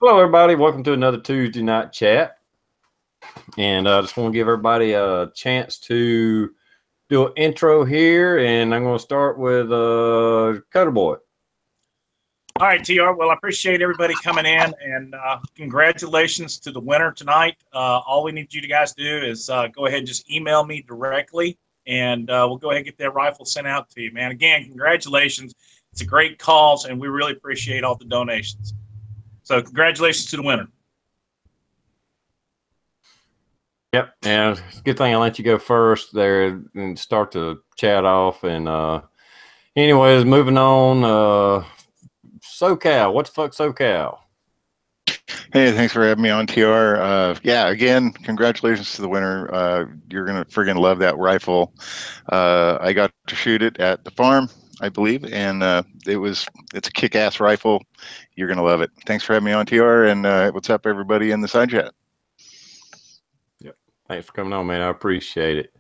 Hello, everybody. Welcome to another Tuesday night chat. And I just want to give everybody a chance to do an intro here. And I'm going to start with Coder Boy. All right, TR. Well, I appreciate everybody coming in, and congratulations to the winner tonight. All we need you guys to do is go ahead and just email me directly, and we'll go ahead and get that rifle sent out to you, man. Again, congratulations. It's a great cause, and we really appreciate all the donations. So congratulations to the winner. Yep. And it's a good thing I let you go first there and start to chat off. And anyways, moving on. SoCal. What the fuck, SoCal? Hey, thanks for having me on, TR. Yeah, again, congratulations to the winner. You're going to friggin' love that rifle. I got to shoot it at the farm, I believe, and it's a kick-ass rifle. You're going to love it. Thanks for having me on, TR, and what's up, everybody in the side chat? Yep. Thanks for coming on, man. I appreciate it.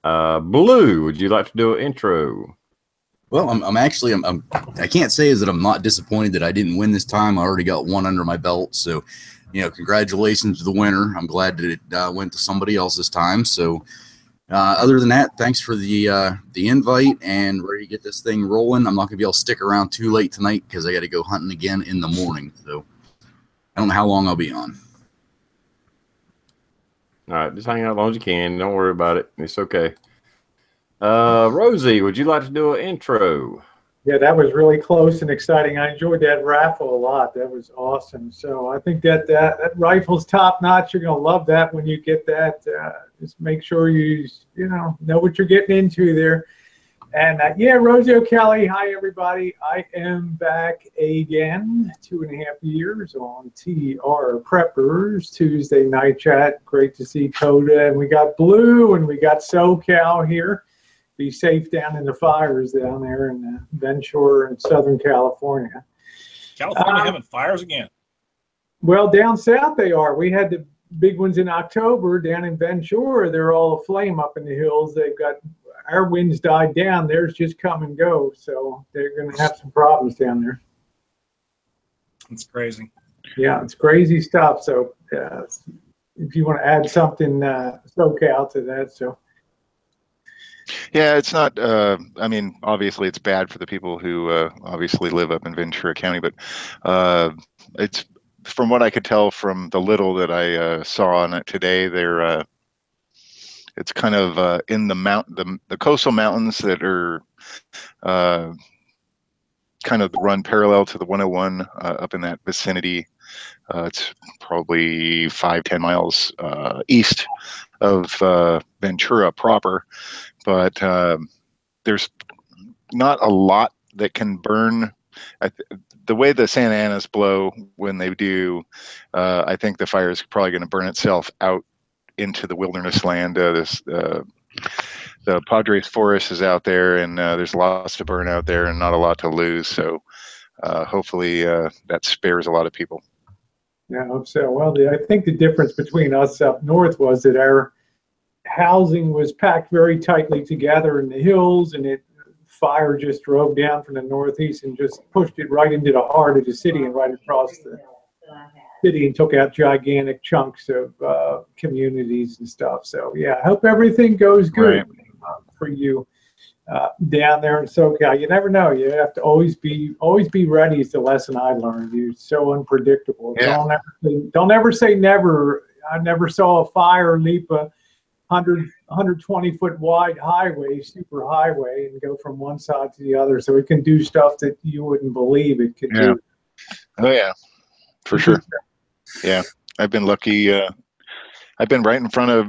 Blue, would you like to do an intro? Well, I can't say is that I'm not disappointed that I didn't win this time. I already got one under my belt. So, congratulations to the winner. I'm glad that it went to somebody else this time. So, other than that, thanks for the invite and ready to get this thing rolling. I'm not going to be able to stick around too late tonight because I got to go hunting again in the morning. So, I don't know how long I'll be on. All right, just hang out as long as you can. Don't worry about it. It's okay. Rosie, would you like to do an intro? Yeah, that was really close and exciting. I enjoyed that raffle a lot. That was awesome. So I think that rifle's top notch. You're going to love that when you get that. Just make sure you know what you're getting into there. And yeah, Rosie O'Kelly. Hi, everybody. I am back again, 2.5 years on TRpreppers Tuesday night chat. Great to see Coda, and we got Blue, and we got SoCal here. Be safe down in the fires down there in Ventura in Southern California. California having fires again? Well, down south they are. We had the big ones in October down in Ventura. They're all aflame up in the hills. They've got our winds died down. Theirs just come and go. So they're going to have some problems down there. It's crazy. Yeah, it's crazy stuff. So if you want to add something, SoCal to that, so. Yeah, it's not, I mean, obviously it's bad for the people who obviously live up in Ventura County, but it's, from what I could tell from the little that I saw on it today, it's kind of in the coastal mountains that are kind of run parallel to the 101 up in that vicinity. It's probably 5-10 miles east of Ventura proper. But there's not a lot that can burn. The way the Santa Anas blow when they do, I think the fire is probably going to burn itself out into the wilderness land. The Padres Forest is out there, and there's lots to burn out there and not a lot to lose. So hopefully that spares a lot of people. Yeah, I hope so. Well, I think the difference between us up north was that our housing was packed very tightly together in the hills, and fire just drove down from the northeast and just pushed it right into the heart of the city and right across the city and took out gigantic chunks of communities and stuff. So yeah, I hope everything goes good for you down there in SoCal. You never know. You have to always be ready. Is the lesson I learned. You're so unpredictable. Yeah. Don't ever say never. I never saw a fire leap a 120-foot wide highway, super highway, and go from one side to the other. So it can do stuff that you wouldn't believe it could do. Oh yeah, for sure. Yeah, I've been lucky. I've been right in front of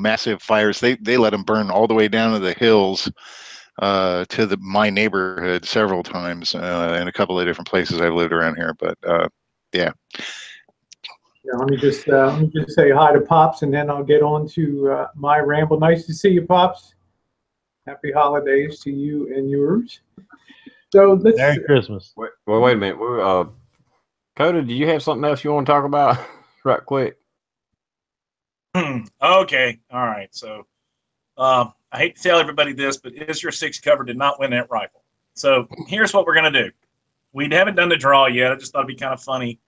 massive fires. They let them burn all the way down to the hills to my neighborhood several times in a couple of different places I've lived around here. But yeah. Yeah, let me just say hi to Pops, and then I'll get on to my ramble. Nice to see you, Pops. Happy holidays to you and yours. So let's. Merry Christmas. Wait a minute. Coda, do you have something else you want to talk about right quick? Okay. All right. So I hate to tell everybody this, but Is Your Six Cover did not win that rifle. So here's what we're going to do. We haven't done the draw yet. I just thought it'd be kind of funny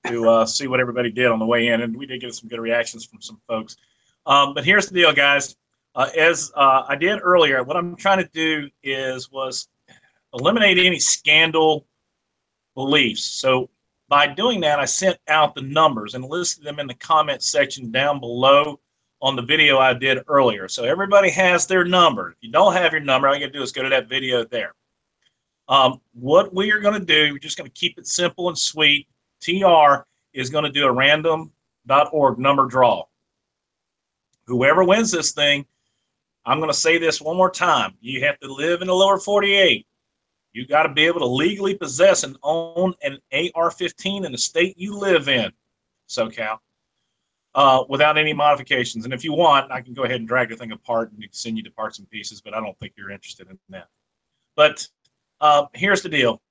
to see what everybody did on the way in, and we did get some good reactions from some folks. But here's the deal, guys. As I did earlier, what I'm trying to do was eliminate any scandal beliefs. So by doing that, I sent out the numbers and listed them in the comment section down below on the video I did earlier. So everybody has their number. If you don't have your number, all you got to do is go to that video there. What we are going to do, we're just going to keep it simple and sweet. TR is going to do a random.org number draw. Whoever wins this thing, I'm going to say this one more time. You have to live in the lower 48. You got to be able to legally possess and own an AR-15 in the state you live in, SoCal, without any modifications. And if you want, I can go ahead and drag the thing apart and send you to parts and pieces, but I don't think you're interested in that. But here's the deal.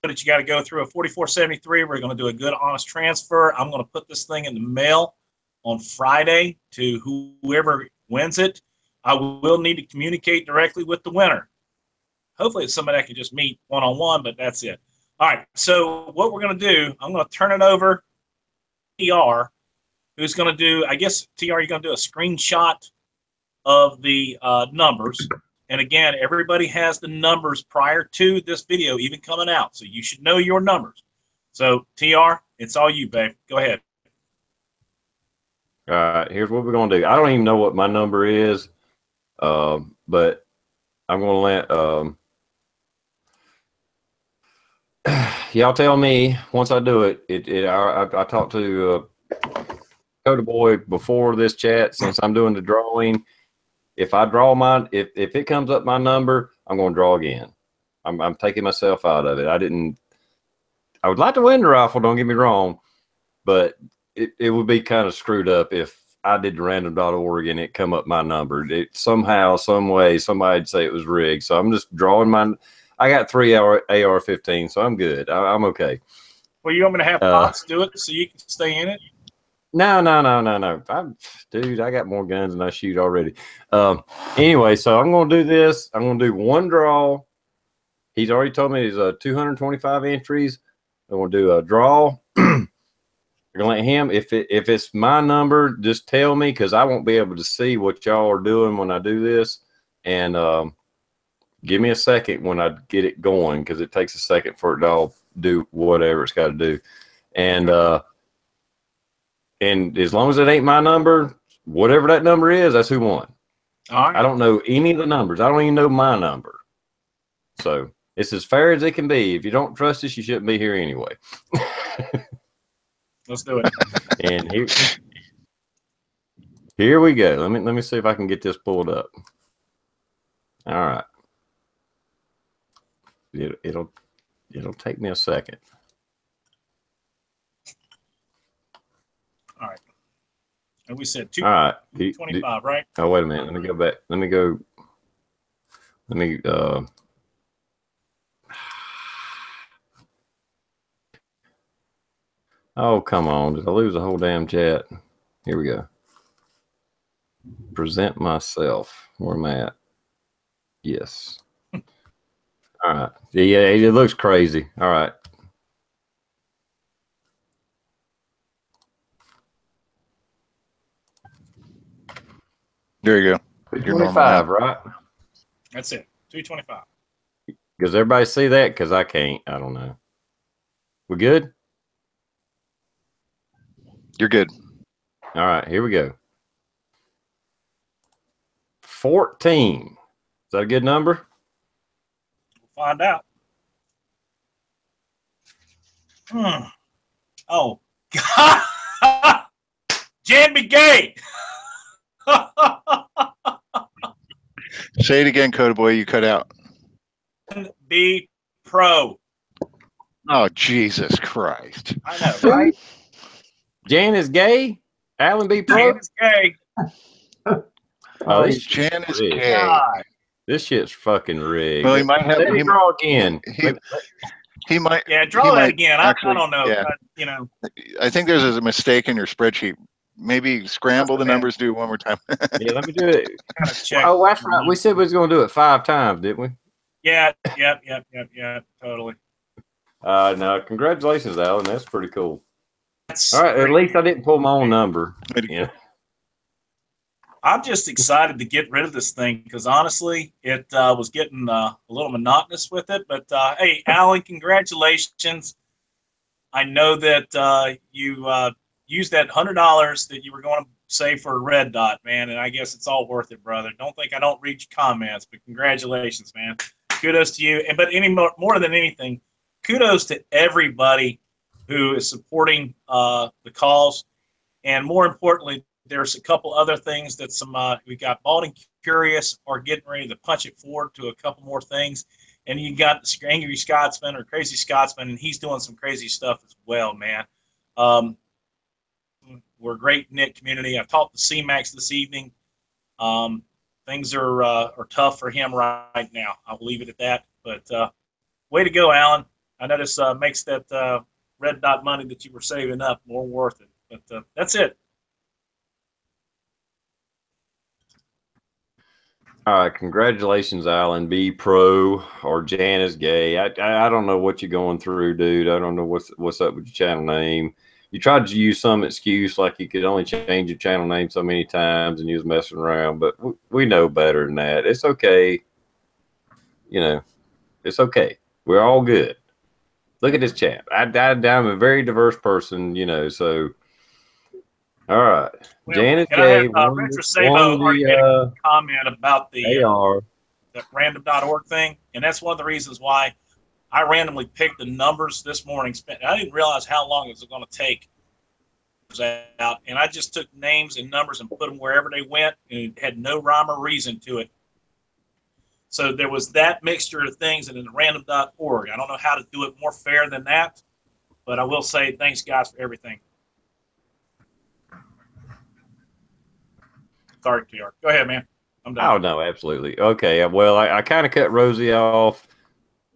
But you got to go through a 4473. We're going to do a good, honest transfer. I'm going to put this thing in the mail on Friday to whoever wins it. I will need to communicate directly with the winner. Hopefully it's somebody I can just meet one-on-one, but that's it. All right, so what we're going to do, I'm going to turn it over to TR, who's going to do, I guess, TR, you're going to do a screenshot of the numbers. And again, everybody has the numbers prior to this video even coming out, so you should know your numbers. So, TR, it's all you, babe. Go ahead. All right, here's what we're going to do. I don't even know what my number is, but I'm going to let y'all tell me once I do it. I talked to Coda Boy before this chat. Since I'm doing the drawing, if I draw mine, if it comes up my number, I'm going to draw again. I'm taking myself out of it. I would like to win the raffle, don't get me wrong, but it would be kind of screwed up if I did the random.org and it come up my number. Somehow, some way, somebody'd say it was rigged. So I'm just drawing mine. I got 3 AR-15, so I'm good. I'm okay. Well, you want me to have Fox do it so you can stay in it? No. Dude, I got more guns than I shoot already. Anyway, so I'm going to do this. I'm going to do one draw. He's already told me there's 225 entries. I'm going to do a draw. I'm going to let him, if it's my number, just tell me, because I won't be able to see what y'all are doing when I do this. And give me a second when I get it going, because it takes a second for it to all do whatever it's got to do. And as long as it ain't my number, whatever that number is, that's who won. All right. I don't know any of the numbers. I don't even know my number. So it's as fair as it can be. If you don't trust us, you shouldn't be here anyway. Let's do it. And here we go. Let me see if I can get this pulled up. All right. It'll take me a second. All right. And we said All right. 225, right? Oh, wait a minute. Let me go back. Let me oh, come on. Did I lose the whole damn chat? Here we go. Present myself. Where am I at? Yes. All right. Yeah, it looks crazy. All right. There you go. 225, right? That's it. 225. Does everybody see that? Because I can't. I don't know. We good? You're good. All right, here we go. 14. Is that a good number? We'll find out. Oh, God. Jan be gay. Say it again, Coda Boy. You cut out. Be pro. Oh, Jesus Christ. I know, right? Jan is gay? Alan B. Pro? Jan is gay. Oh, this Jan is rigged. gay. God. This shit's fucking rigged. Well, he might have. Let me draw again. He might. Yeah, draw that again. Actually, I don't know. yeah. You know. I think there's a mistake in your spreadsheet. Maybe scramble the Okay. numbers. Do it one more time. Yeah, let me do it. Kind of check. Oh, that's right. We said we was going to do it 5 times, didn't we? Yeah. Totally. No, congratulations, Alan. That's pretty cool. That's All right, at great. least I didn't pull my own number. Yeah. I'm just excited to get rid of this thing because honestly, it was getting a little monotonous with it. But hey, Alan, congratulations. I know that you used that $100 that you were going to save for a red dot, man, and I guess it's all worth it, brother. Don't think I don't read your comments, but congratulations, man. Kudos to you. And but any more than anything, kudos to everybody who is supporting the cause, and more importantly, there's a couple other things that we got Bald and Curious are getting ready to punch it forward to a couple more things. And you got the Angry Scotsman or Crazy Scotsman, and he's doing some crazy stuff as well, man. We're a great knit community. I've talked to C-Max this evening. Things are tough for him right now. I'll leave it at that. But way to go, Alan. I know this makes that red dot money that you were saving up more worth it. But that's it. All right, congratulations, Alan. Be pro or Janice Gay. I don't know what you're going through, dude. I don't know what's up with your channel name. You tried to use some excuse like you could only change your channel name so many times and you was messing around, but we know better than that. It's okay. You know, it's okay. We're all good. Look at this chat. I'm a very diverse person, you know, so all right. Well, Janice and Gay I have Retro Sabo already made a comment about the AR. that random.org thing, and that's one of the reasons why I randomly picked the numbers this morning. I didn't realize how long it was going to take out, and I just took names and numbers and put them wherever they went, and it had no rhyme or reason to it. So there was that mixture of things, and in the random.org, I don't know how to do it more fair than that, but I will say thanks, guys, for everything. Sorry, TR. Go ahead, man. I'm done. Oh, no, absolutely. Okay, well, I kind of cut Rosie off.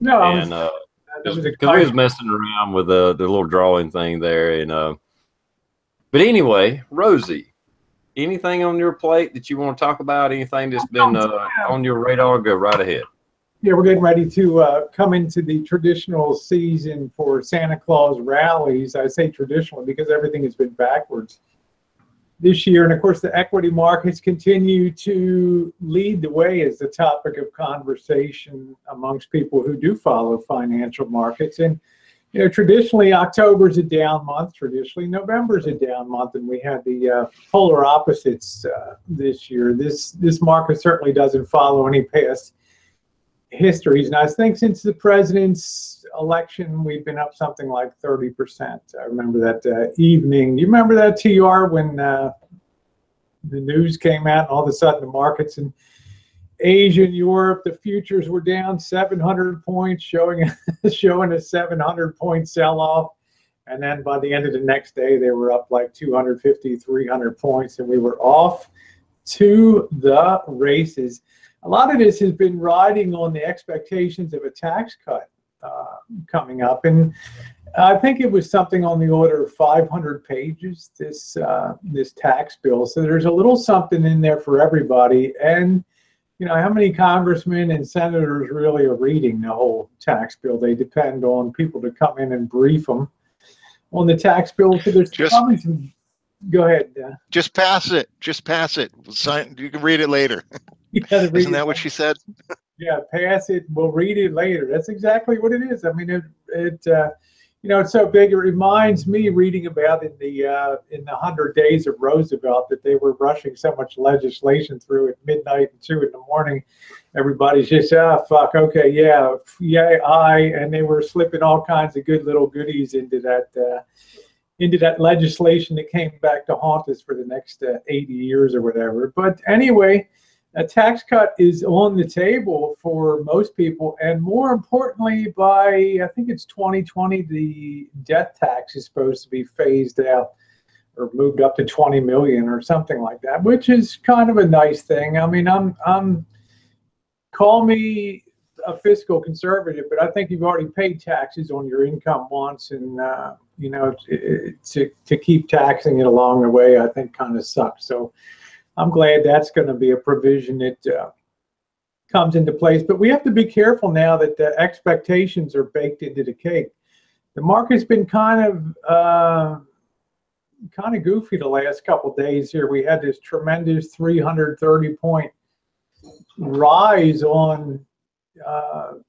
No, and because we was messing around with the little drawing thing there, and but anyway, Rosie, anything on your plate that you want to talk about? Anything that's been on your radar? Go right ahead. Yeah, we're getting ready to come into the traditional season for Santa Claus rallies. I say traditional because everything has been backwards this year. And of course, the equity markets continue to lead the way as the topic of conversation amongst people who do follow financial markets. And, you know, traditionally, October is a down month. Traditionally, November is a down month. And we had the polar opposites this year. This market certainly doesn't follow any past histories. And I think since the president's election, we've been up something like 30%. I remember that evening. Do you remember that, TR, when the news came out and all of a sudden the markets in Asia and Europe, the futures were down 700 points, showing a 700-point sell-off. And then by the end of the next day, they were up like 250, 300 points, and we were off to the races. A lot of this has been riding on the expectations of a tax cut coming up, and I think it was something on the order of 500 pages, this tax bill. So there's a little something in there for everybody. And you know, how many congressmen and senators really are reading the whole tax bill? They depend on people to come in and brief them on the tax bill. So there's probably some. Go ahead. Just pass it. Just pass it. You can read it later. Isn't that what she said? Yeah, pass it. We'll read it later. That's exactly what it is. I mean, you know, it's so big. It reminds me reading about in the 100 Days of Roosevelt that they were rushing so much legislation through at midnight and 2 in the morning. Everybody's just fuck, okay, yeah, and they were slipping all kinds of good little goodies into that legislation that came back to haunt us for the next 80 years or whatever. But anyway, a tax cut is on the table for most people, and more importantly, by I think it's 2020, the death tax is supposed to be phased out or moved up to 20 million or something like that, which is kind of a nice thing. I mean, I'm call me a fiscal conservative, but I think you've already paid taxes on your income once, and you know, to keep taxing it along the way, I think kind of sucks. So I'm glad that's going to be a provision that comes into place. But we have to be careful now that the expectations are baked into the cake. the market's been kind of goofy the last couple of days here. We had this tremendous 330-point rise on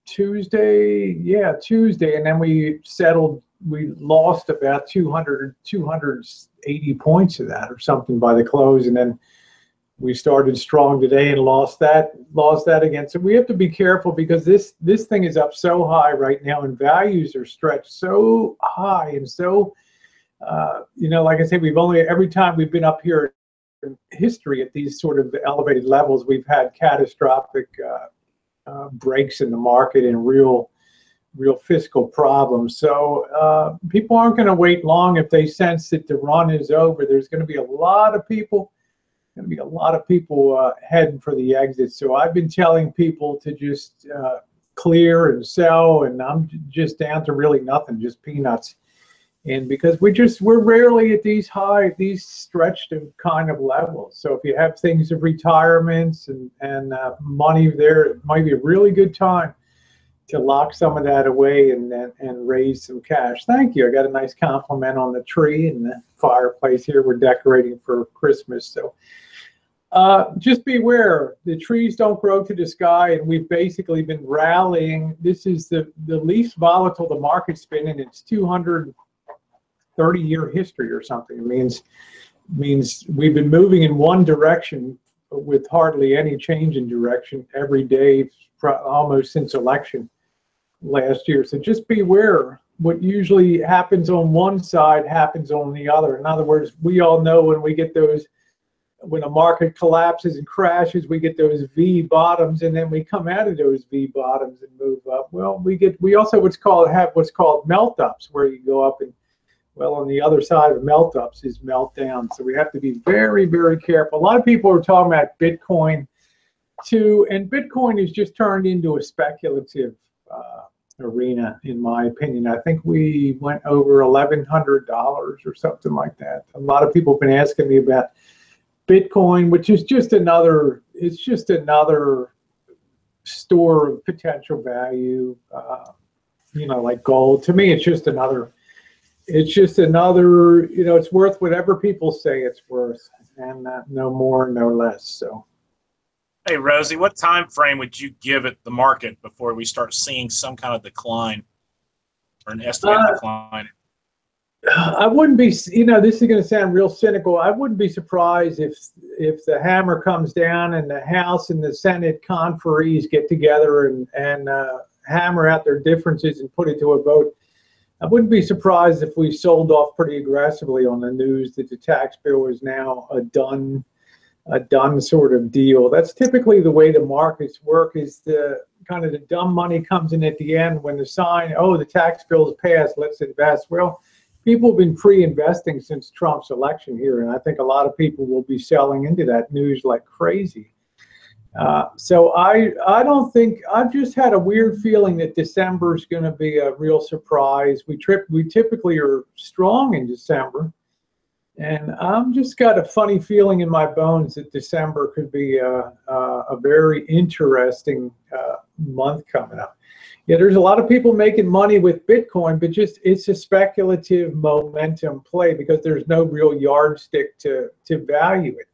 Tuesday, Tuesday, and then we lost about 280 points of that or something by the close, and then we started strong today and lost that again. So we have to be careful because this thing is up so high right now, and values are stretched so high, and so like I say, every time we've been up here in history at these sort of elevated levels, we've had catastrophic breaks in the market and real fiscal problems. So people aren't going to wait long if they sense that the run is over. There's going to be a lot of people heading for the exit. So I've been telling people to just clear and sell, and I'm just down to really nothing, just peanuts. And because we're rarely at these stretched kind of levels. So if you have things of retirements and money there, it might be a really good time to lock some of that away and raise some cash. Thank you. I got a nice compliment on the tree and the fireplace here. We're decorating for Christmas. So just beware. The trees don't grow to the sky, and we've basically been rallying. This is the least volatile the market's been in its 230-year history or something. It means we've been moving in one direction with hardly any change in direction every day almost since election last year. So just beware. What usually happens on one side happens on the other. In other words, we all know when a market collapses and crashes, we get those V bottoms, and then we come out of those V bottoms and move up. Well, we also have what's called melt ups, where you go up and, well, on the other side of melt ups is meltdown. So we have to be very, very careful. A lot of people are talking about Bitcoin too, and Bitcoin has just turned into a speculative arena, in my opinion. I think we went over $1,100 or something like that. A lot of people have been asking me about Bitcoin, which is just another store of potential value, like gold. To me, it's just another, it's worth whatever people say it's worth, and no more, no less. So, hey, Rosie, what time frame would you give it the market before we start seeing some kind of decline or an estimated decline? I wouldn't be, this is going to sound real cynical. I wouldn't be surprised if the hammer comes down and the House and the Senate conferees get together and hammer out their differences and put it to a vote. I wouldn't be surprised if we sold off pretty aggressively on the news that the tax bill is now a done sort of deal. That's typically the way the markets work, is the dumb money comes in at the end when the sign, oh, the tax bill is passed, let's invest. Well, people have been pre-investing since Trump's election here, and I think a lot of people will be selling into that news like crazy. So I don't think, I've just had a weird feeling that December is going to be a real surprise. We typically are strong in December, and I'm just got a funny feeling in my bones that December could be a very interesting month coming up. Yeah, there's a lot of people making money with Bitcoin, but it's a speculative momentum play because there's no real yardstick to value it.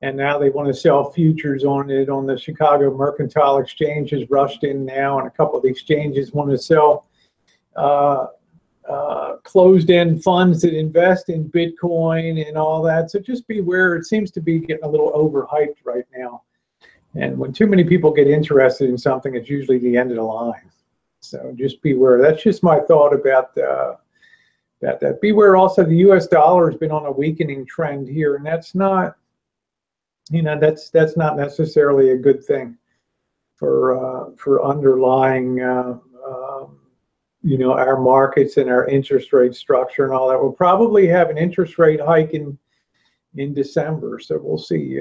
And now they want to sell futures on it on the Chicago Mercantile Exchange has rushed in now, and a couple of the exchanges want to sell closed-end funds that invest in Bitcoin and all that. So just beware. It seems to be getting a little overhyped right now. And when too many people get interested in something, it's usually the end of the line. So just beware. That's just my thought about that. Beware also, the U.S. dollar has been on a weakening trend here, and that's not, that's not necessarily a good thing for underlying, our markets and our interest rate structure and all that. We'll probably have an interest rate hike in December, so we'll see.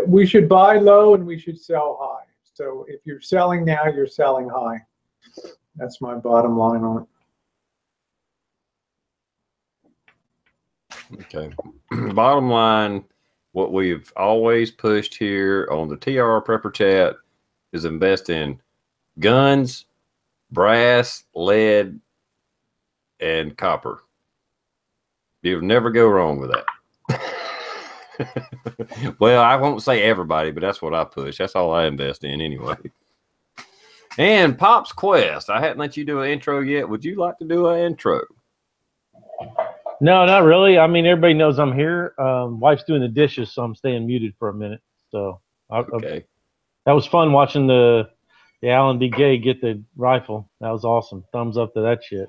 We should buy low and we should sell high. So if you're selling now, you're selling high. That's my bottom line on it. Okay. Bottom line, what we've always pushed here on the TRprepper chat is invest in guns, brass, lead, and copper. You'll never go wrong with that. Well, I won't say everybody, but that's what I push. That's all I invest in anyway. And Pop's Quest. I hadn't let you do an intro yet. Would you like to do an intro? No, not really. I mean, everybody knows I'm here. Wife's doing the dishes, so I'm staying muted for a minute. So, Okay. That was fun watching the Alan B. Gay get the rifle. That was awesome. Thumbs up to that shit.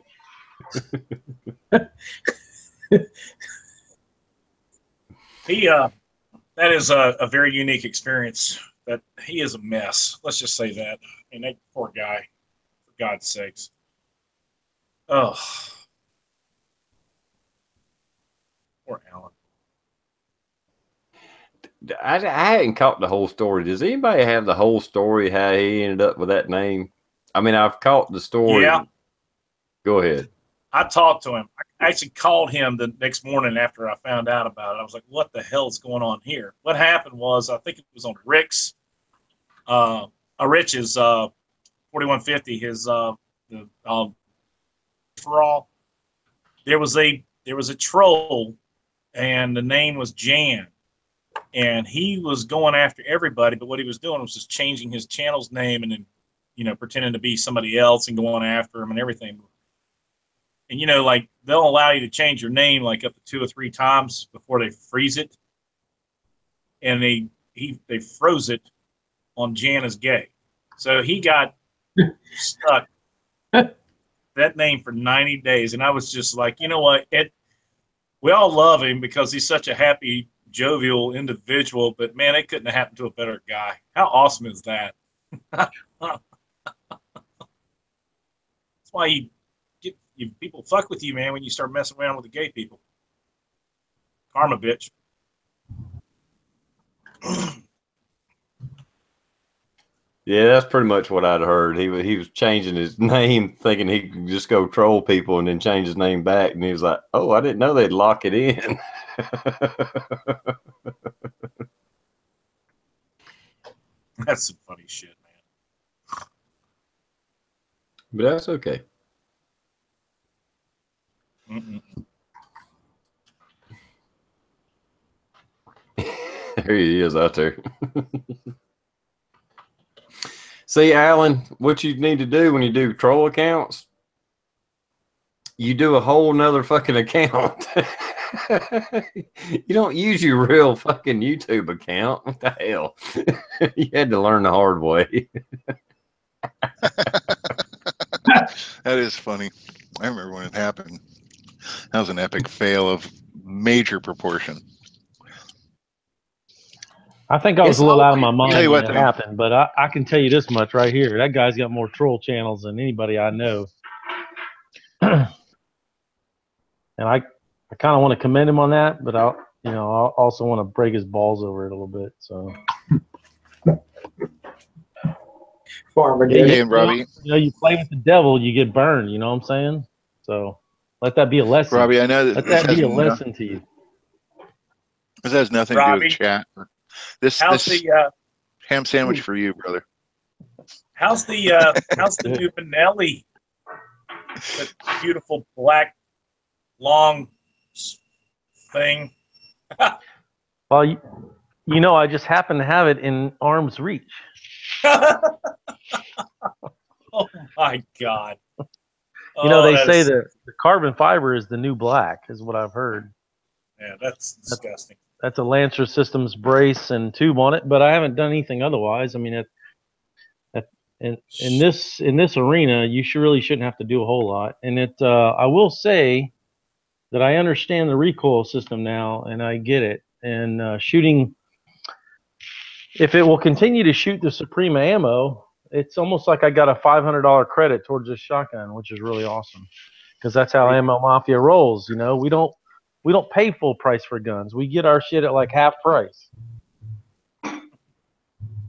That is a very unique experience. That he is a mess. Let's just say that. I mean, that poor guy, for God's sakes. Oh, poor Alan. I hadn't caught the whole story. Does anybody have the whole story how he ended up with that name? I mean, I've caught the story. Yeah. Go ahead. I talked to him. I actually called him the next morning after I found out about it. I was like, what the hell is going on here? What happened was, I think it was on Rick's, Rich's 4150, his for all. There was a troll, and the name was Jan. And he was going after everybody, but what he was doing was just changing his channel's name and then, pretending to be somebody else and going after him and everything. And, like, they'll allow you to change your name like up to 2 or 3 times before they freeze it. And they froze it on Jan is Gay. So he got stuck that name for 90 days. And I was just like, you know what? We all love him because he's such a happy, jovial individual. But, man, it couldn't have happened to a better guy. How awesome is that? That's why people fuck with you, man, when you start messing around with the gay people. Karma, bitch. Yeah, that's pretty much what I'd heard. He was changing his name, thinking he could just go troll people, and then change his name back. And he was like, "Oh, I didn't know they'd lock it in." That's some funny shit, man. But that's okay. There he is out there. See, Alan, what you need to do when you do troll accounts, you do a whole nother fucking account. You don't use your real fucking YouTube account. What the hell? You had to learn the hard way. That is funny. I remember when it happened. That was an epic fail of major proportion. I think I was a little out of my mind when it though. happened, but I can tell you this much right here. That guy's got more troll channels than anybody I know. And I kind of want to commend him on that, but I also want to break his balls over it a little bit. So, Hey, Robbie. You play with the devil, you get burned. You know what I'm saying? So let that be a lesson. Robbie, I know that let that be a lesson to you. This has nothing to do with chat. This ham sandwich for you, brother. How's the new Benelli? That beautiful black long thing. Well, I just happen to have it in arm's reach. Oh my God! They say that the carbon fiber is the new black, is what I've heard. Yeah, that's disgusting. That's a Lancer Systems brace and tube on it, but I haven't done anything otherwise. I mean, in this arena, you really shouldn't have to do a whole lot. And I will say that I understand the recoil system now, and I get it. And shooting, if it will continue to shoot the Suprema ammo, it's almost like I got a $500 credit towards this shotgun, which is really awesome, because that's how Ammo Mafia rolls. We don't pay full price for guns. We get our shit at like half price.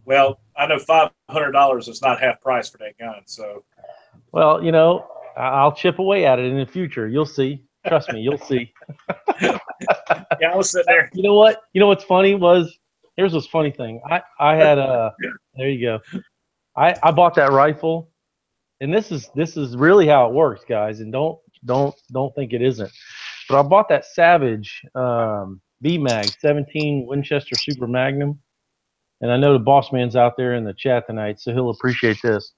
Well, I know $500 is not half price for that gun. So, well, I'll chip away at it in the future. You'll see. Trust me, you'll see. Yeah, I was sitting there. You know what? What's funny was, here's this funny thing. I had there you go. I bought that rifle and this is really how it works, guys. And don't think it isn't. But I bought that Savage B-Mag 17 Winchester Super Magnum, and I know the boss man's out there in the chat tonight, so he'll appreciate this.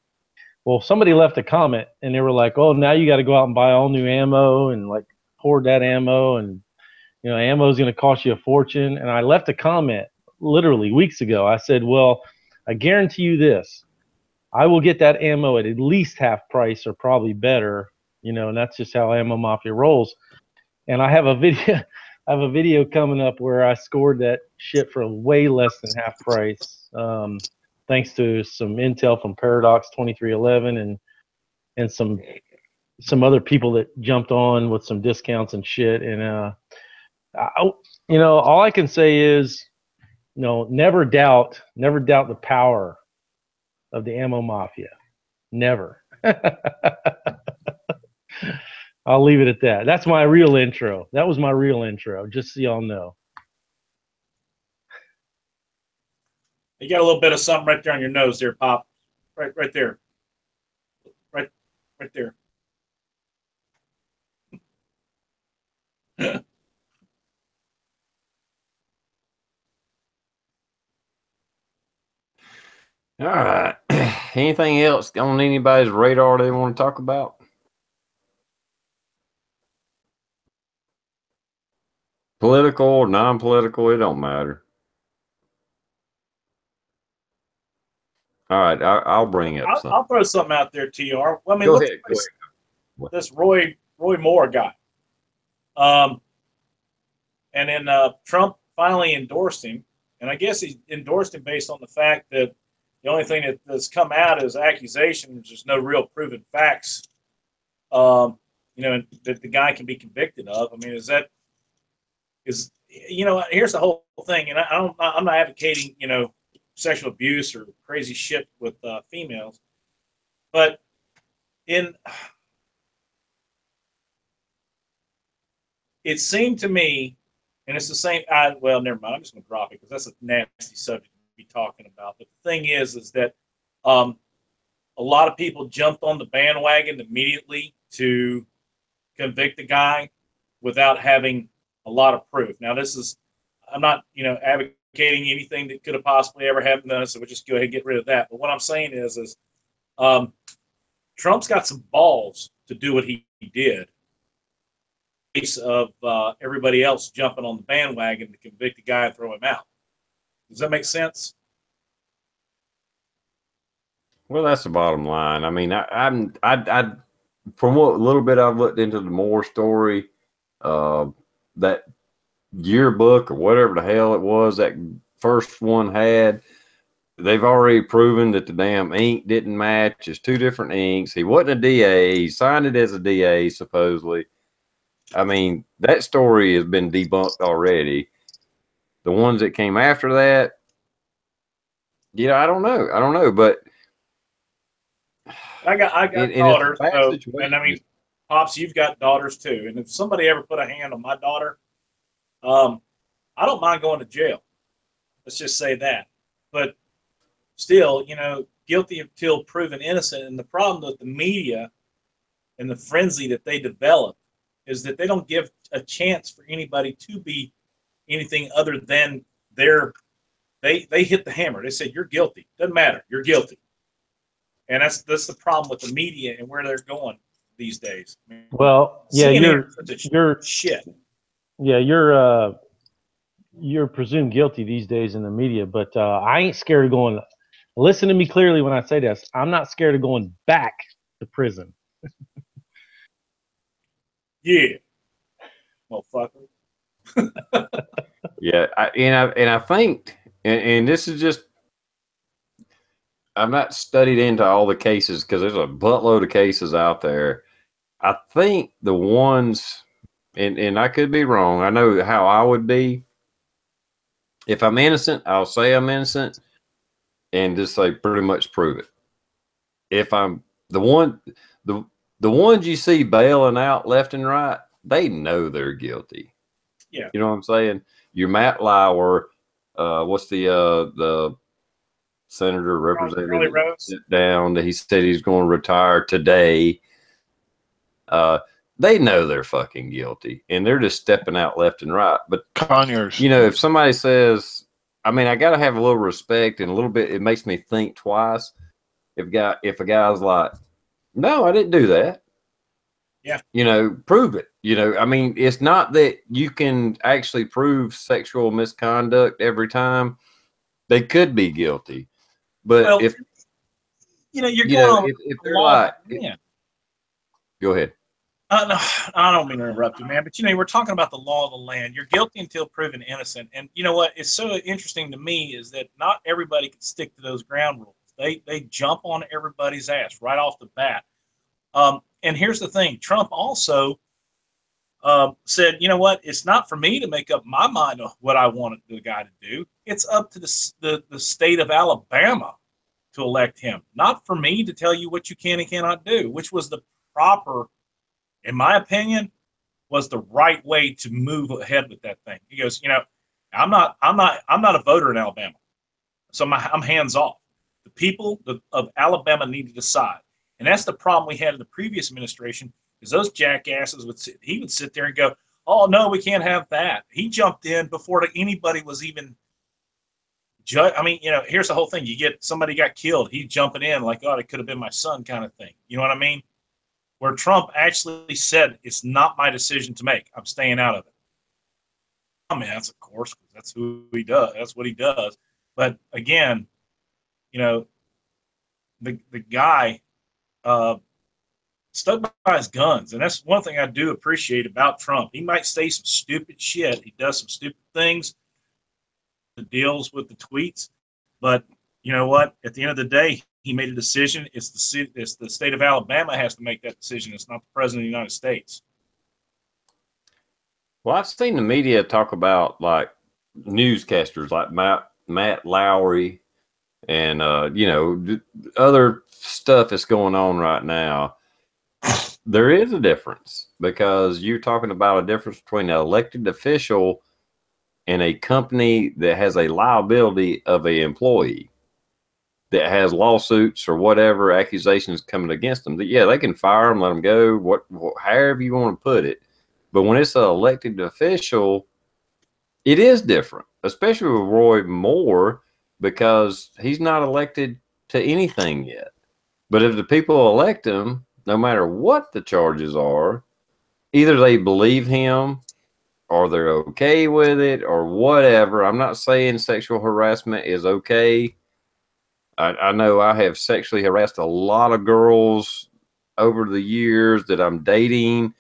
Well, somebody left a comment, and they were like, "Oh, now you got to go out and buy all new ammo and like hoard that ammo, and you know, ammo is going to cost you a fortune." And I left a comment literally weeks ago. I said, "Well, I guarantee you this: I will get that ammo at least half price or probably better." You know, and that's just how Ammo Mafia rolls. And I have a video. I have a video coming up where I scored that shit for way less than half price, thanks to some intel from Paradox 2311 and some other people that jumped on with some discounts and shit. And you know, all I can say is, you know, never doubt the power of the Ammo Mafia. Never. I'll leave it at that. That's my real intro. That was my real intro, just so y'all know. You got a little bit of something right there on your nose there, Pop. Right there. Right there. All right. Anything else on anybody's radar they want to talk about? Political or non-political, it don't matter. All right, I'll bring up something. I'll throw something out there, TR. Well, I mean, Go look ahead. at this Roy Moore guy. And then Trump finally endorsed him, and I guess he endorsed him based on the fact that the only thing that's come out is accusations. There's no real proven facts, you know, that the guy can be convicted of. I mean, you know, here's the whole thing, and I'm not advocating, you know, sexual abuse or crazy shit with females, but it seemed to me, and it's the same. Well, never mind. I'm just going to drop it because that's a nasty subject to be talking about. But the thing is that a lot of people jumped on the bandwagon immediately to convict the guy without having a lot of proof. Now, I'm not, you know, advocating anything that could have possibly ever happened, so we'll just go ahead and get rid of that. But what I'm saying is Trump's got some balls to do what he did, of everybody else jumping on the bandwagon to convict the guy and throw him out. Does that make sense? Well, that's the bottom line. I mean, I from what little bit I've looked into the Moore story, that yearbook or whatever the hell it was that first one had, they've already proven that the damn ink didn't match. It's two different inks. He wasn't a DA. He signed it as a DA, supposedly. I mean, that story has been debunked already. The ones that came after that, you know, I don't know, but I got daughters, and I mean, Pops, you've got daughters too. And if somebody ever put a hand on my daughter, I don't mind going to jail. Let's just say that. But still, you know, guilty until proven innocent. And the problem with the media and the frenzy that they develop is that they don't give a chance for anybody to be anything other than they hit the hammer. They said, you're guilty. Doesn't matter. You're guilty. And that's the problem with the media and where they're going these days. I mean, well, yeah, you're shit. Yeah, you're presumed guilty these days in the media, but I ain't scared of going. Listen to me clearly when I say this. I'm not scared of going back to prison. Yeah, motherfucker. yeah, I think, and this is just, I've not studied into all the cases because there's a buttload of cases out there. I think the ones, and I could be wrong. I know how I would be. If I'm innocent, I'll say I'm innocent and just say pretty much prove it. If I'm the ones you see bailing out left and right, they know they're guilty. Yeah. You know what I'm saying? Your Matt Lauer, what's the senator, Charlie representative, Rose. sit down. He said he's going to retire today. They know they're fucking guilty, and they're just stepping out left and right. But Conyers. you know, if somebody says, I mean, I got to have a little respect and a little bit. It makes me think twice. If a guy's like, no, I didn't do that. Yeah. You know, prove it. You know, I mean, it's not that you can actually prove sexual misconduct every time. They could be guilty, but Well, if you know, you're you going know, on if they're law. like, Yeah. go ahead. No, I don't mean to interrupt you, man, but you know, we're talking about the law of the land. You're guilty until proven innocent. And you know what is so interesting to me is that not everybody can stick to those ground rules. They jump on everybody's ass right off the bat. And here's the thing: Trump also said, you know what? It's not for me to make up my mind of what I wanted the guy to do. It's up to the state of Alabama to elect him, not for me to tell you what you can and cannot do, which was the proper, in my opinion, was the right way to move ahead with that thing. He goes, you know, I'm not a voter in Alabama, so I'm hands off. The people of Alabama need to decide, and that's the problem we had in the previous administration. Is those jackasses would sit there and go, oh no, we can't have that. He jumped in before anybody was even. I mean, you know, here's the whole thing: you get somebody got killed, he's jumping in like, oh, it could have been my son, kind of thing. You know what I mean? Where Trump actually said, it's not my decision to make. I'm staying out of it. I mean, that's of course, that's who he does. That's what he does. But again, you know, the guy stuck by his guns. And that's one thing I do appreciate about Trump. He might say some stupid shit. He does some stupid things, deals with the tweets. But you know what? At the end of the day, he made a decision. It's the state of Alabama has to make that decision. It's not the president of the United States. Well, I've seen the media talk about like newscasters like Matt Lowry and you know, other stuff that's going on right now. There is a difference because you're talking about a difference between an elected official and a company that has a liability of an employee that has lawsuits or whatever accusations coming against them. Yeah, they can fire them, let them go, however you want to put it. But when it's an elected official, it is different, especially with Roy Moore, because he's not elected to anything yet. But if the people elect him, no matter what the charges are, either they believe him or they're okay with it or whatever. I'm not saying sexual harassment is okay. I know I have sexually harassed a lot of girls over the years that I'm dating.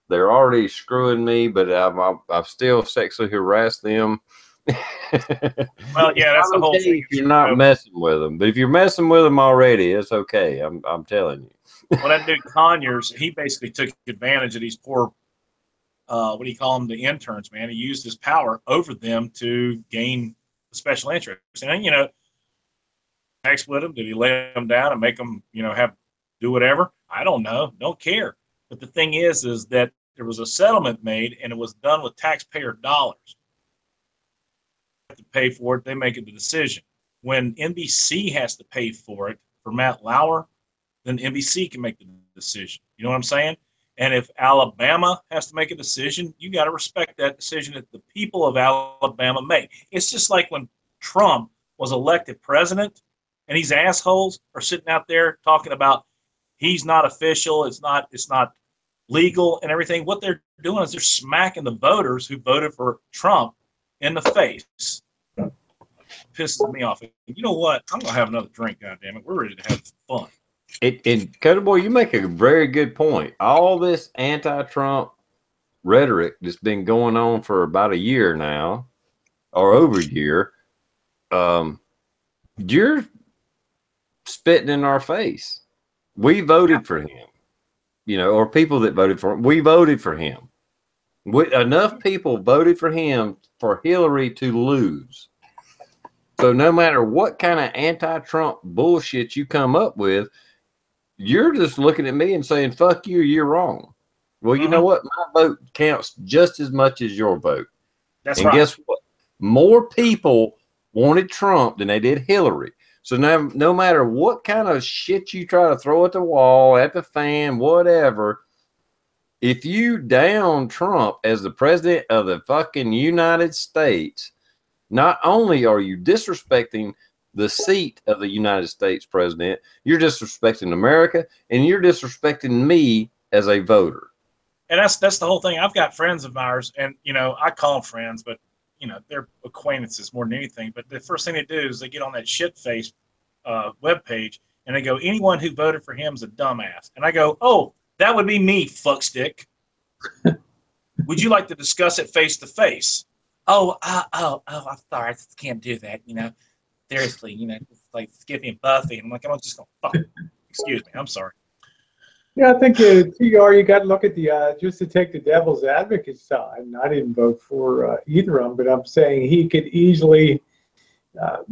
They're already screwing me, but I've still sexually harassed them. Well, yeah, that's the whole thing. If you're not messing with them, but if you're messing with them already, it's okay. I'm telling you. Well, that dude Conyers, he basically took advantage of these poor, what do you call them, the interns, man. He used his power over them to gain special interest. And, you know, sex with them, did he lay them down and make them, you know, do whatever? I don't know. Don't care. But the thing is that there was a settlement made, and it was done with taxpayer dollars. To pay for it, they make the decision. When NBC has to pay for it for Matt Lauer, then NBC can make the decision. You know what I'm saying? And if Alabama has to make a decision, you got to respect that decision that the people of Alabama make. It's just like when Trump was elected president, and these assholes are sitting out there talking about he's not official, it's not legal and everything. What they're doing is they're smacking the voters who voted for Trump in the face. Pisses me off. You know what? I'm gonna have another drink. Goddamn it, we're ready to have fun. And Coda Boy, you make a very good point. All this anti-Trump rhetoric that's been going on for about a year now, or over a year, you're spitting in our face. We voted for him, you know, or people that voted for him. We voted for him. Enough people voted for him for Hillary to lose. So no matter what kind of anti-Trump bullshit you come up with, you're just looking at me and saying, fuck you, you're wrong. Well, you know what? My vote counts just as much as your vote. That's and right. Guess what? More people wanted Trump than they did Hillary. So now, no matter what kind of shit you try to throw at the wall, at the fan, whatever, if you down Trump as the president of the fucking United States, not only are you disrespecting the seat of the United States president, you're disrespecting America, and you're disrespecting me as a voter. And that's the whole thing. I've got friends of ours, and I call them friends, but they're acquaintances more than anything. But the first thing they do is they get on that shit-faced webpage, and they go, anyone who voted for him is a dumbass. And I go, oh, that would be me, fuckstick. Would you like to discuss it face to face? Oh, I'm sorry, I just can't do that. Seriously, it's like Skippy and Buffy. And I'm like, I'm just gonna fuck. Excuse me, I'm sorry. Yeah, I think TR, you got to look at the just to take the devil's advocate side. And I didn't vote for either of them, but I'm saying he could easily,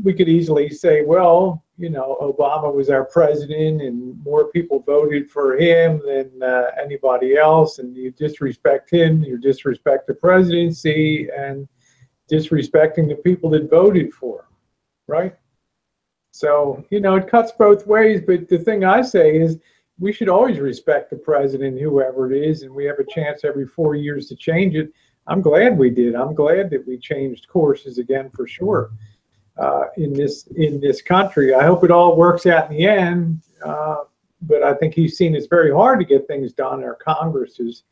we could easily say, well, Obama was our president, and more people voted for him than anybody else, and you disrespect him, you disrespect the presidency, and disrespecting the people that voted for him, right? So, it cuts both ways, but the thing I say is we should always respect the president, whoever it is, and we have a chance every 4 years to change it. I'm glad we did. I'm glad that we changed courses again for sure in this country. I hope it all works out in the end, but I think he's seen it's very hard to get things done. Our Congress is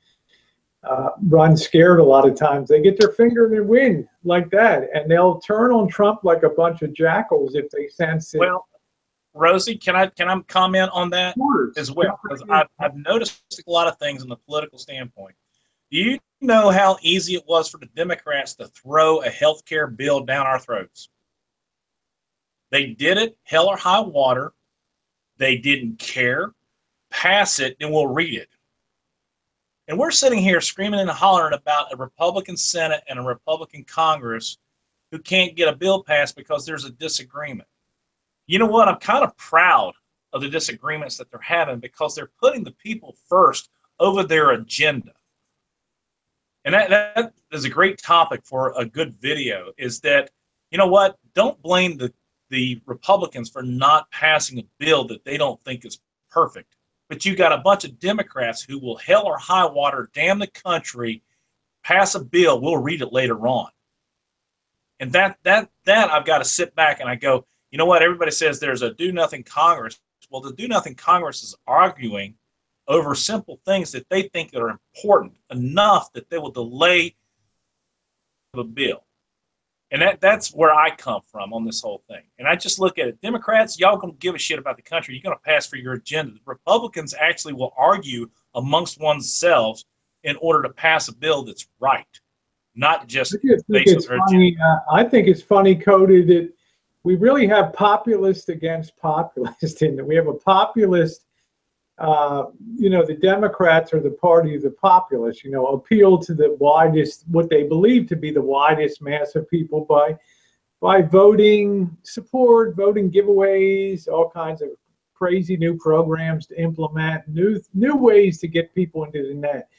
run scared a lot of times. They get their finger in the wind like that, and they'll turn on Trump like a bunch of jackals if they sense it. Well, Rosie, can I comment on that as well? Because I've noticed a lot of things in the political standpoint. Do you know how easy it was for the Democrats to throw a health care bill down our throats? They did it, hell or high water. They didn't care. Pass it, and we'll read it. And we're sitting here screaming and hollering about a Republican Senate and a Republican Congress who can't get a bill passed because there's a disagreement. You know what? I'm kind of proud of the disagreements that they're having because they're putting the people first over their agenda. And that is a great topic for a good video, is that, you know what? Don't blame the Republicans for not passing a bill that they don't think is perfect. But you got a bunch of Democrats who will hell or high water, damn the country, pass a bill. We'll read it later on. And that I've got to sit back and I go, you know what? Everybody says there's a do-nothing Congress. Well, the do-nothing Congress is arguing over simple things that they think are important enough that they will delay the bill. And that's where I come from on this whole thing. And I just look at it. Democrats, y'all going to give a shit about the country. You're going to pass for your agenda. The Republicans actually will argue amongst oneself in order to pass a bill that's right, not just based on their agenda. I think it's funny, Cody, that we really have populist against populist in that we have a populist. The Democrats are the party of the populace, appeal to the widest, what they believe to be the widest mass of people by voting support, voting giveaways, all kinds of crazy new programs to implement, new ways to get people into the net.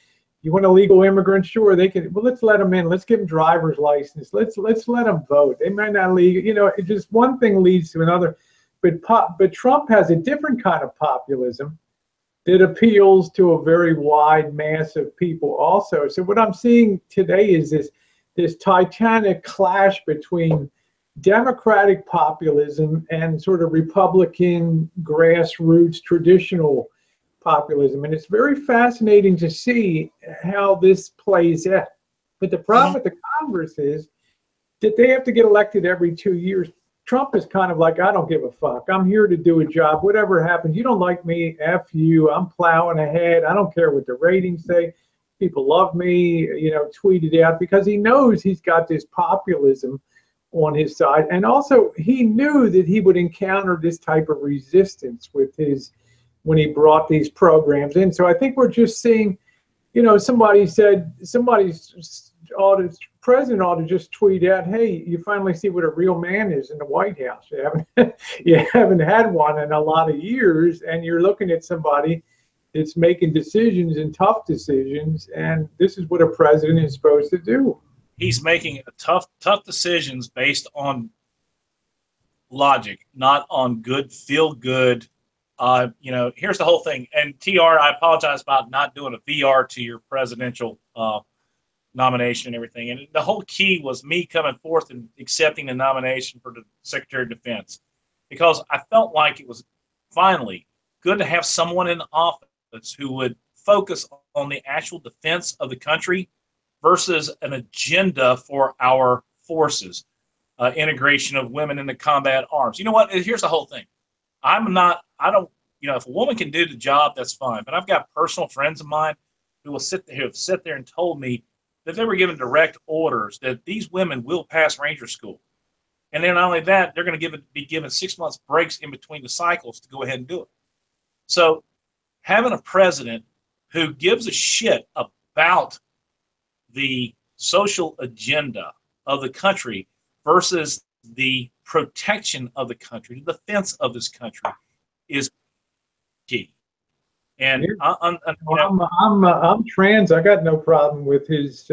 You want illegal immigrants? Sure, they can. Well, let's let them in. Let's give them driver's license. Let's let them vote. They might not leave. It just one thing leads to another. But Trump has a different kind of populism that appeals to a very wide mass of people also. So what I'm seeing today is this titanic clash between Democratic populism and sort of Republican grassroots traditional populism. And it's very fascinating to see how this plays out. But the problem with the Congress is that they have to get elected every 2 years. Trump is kind of like, I don't give a fuck. I'm here to do a job. Whatever happens, you don't like me, F you. I'm plowing ahead. I don't care what the ratings say. People love me, tweet it out, because he knows he's got this populism on his side. And also, he knew that he would encounter this type of resistance with when he brought these programs in. So I think we're just seeing, somebody said, president ought to just tweet out, hey, you finally see what a real man is in the White House. You haven't had one in a lot of years, and you're looking at somebody that's making decisions and tough decisions, and this is what a president is supposed to do. He's making tough decisions based on logic, not on good, feel good. You know, here's the whole thing. And TR, I apologize about not doing a VR to your presidential nomination and everything. And the whole key was me coming forth and accepting the nomination for the Secretary of Defense, because I felt like it was finally good to have someone in office who would focus on the actual defense of the country versus an agenda for our forces, integration of women into combat arms. You know what? Here's the whole thing. I don't, you know, if a woman can do the job, that's fine. But I've got personal friends of mine who have sit there and told me that they were given direct orders that these women will pass Ranger School. And then not only that, they're going to be given 6 months breaks in between the cycles to go ahead and do it. So having a president who gives a shit about the social agenda of the country versus the protection of the country, the defense of this country, is key. And I'm trans. I got no problem with his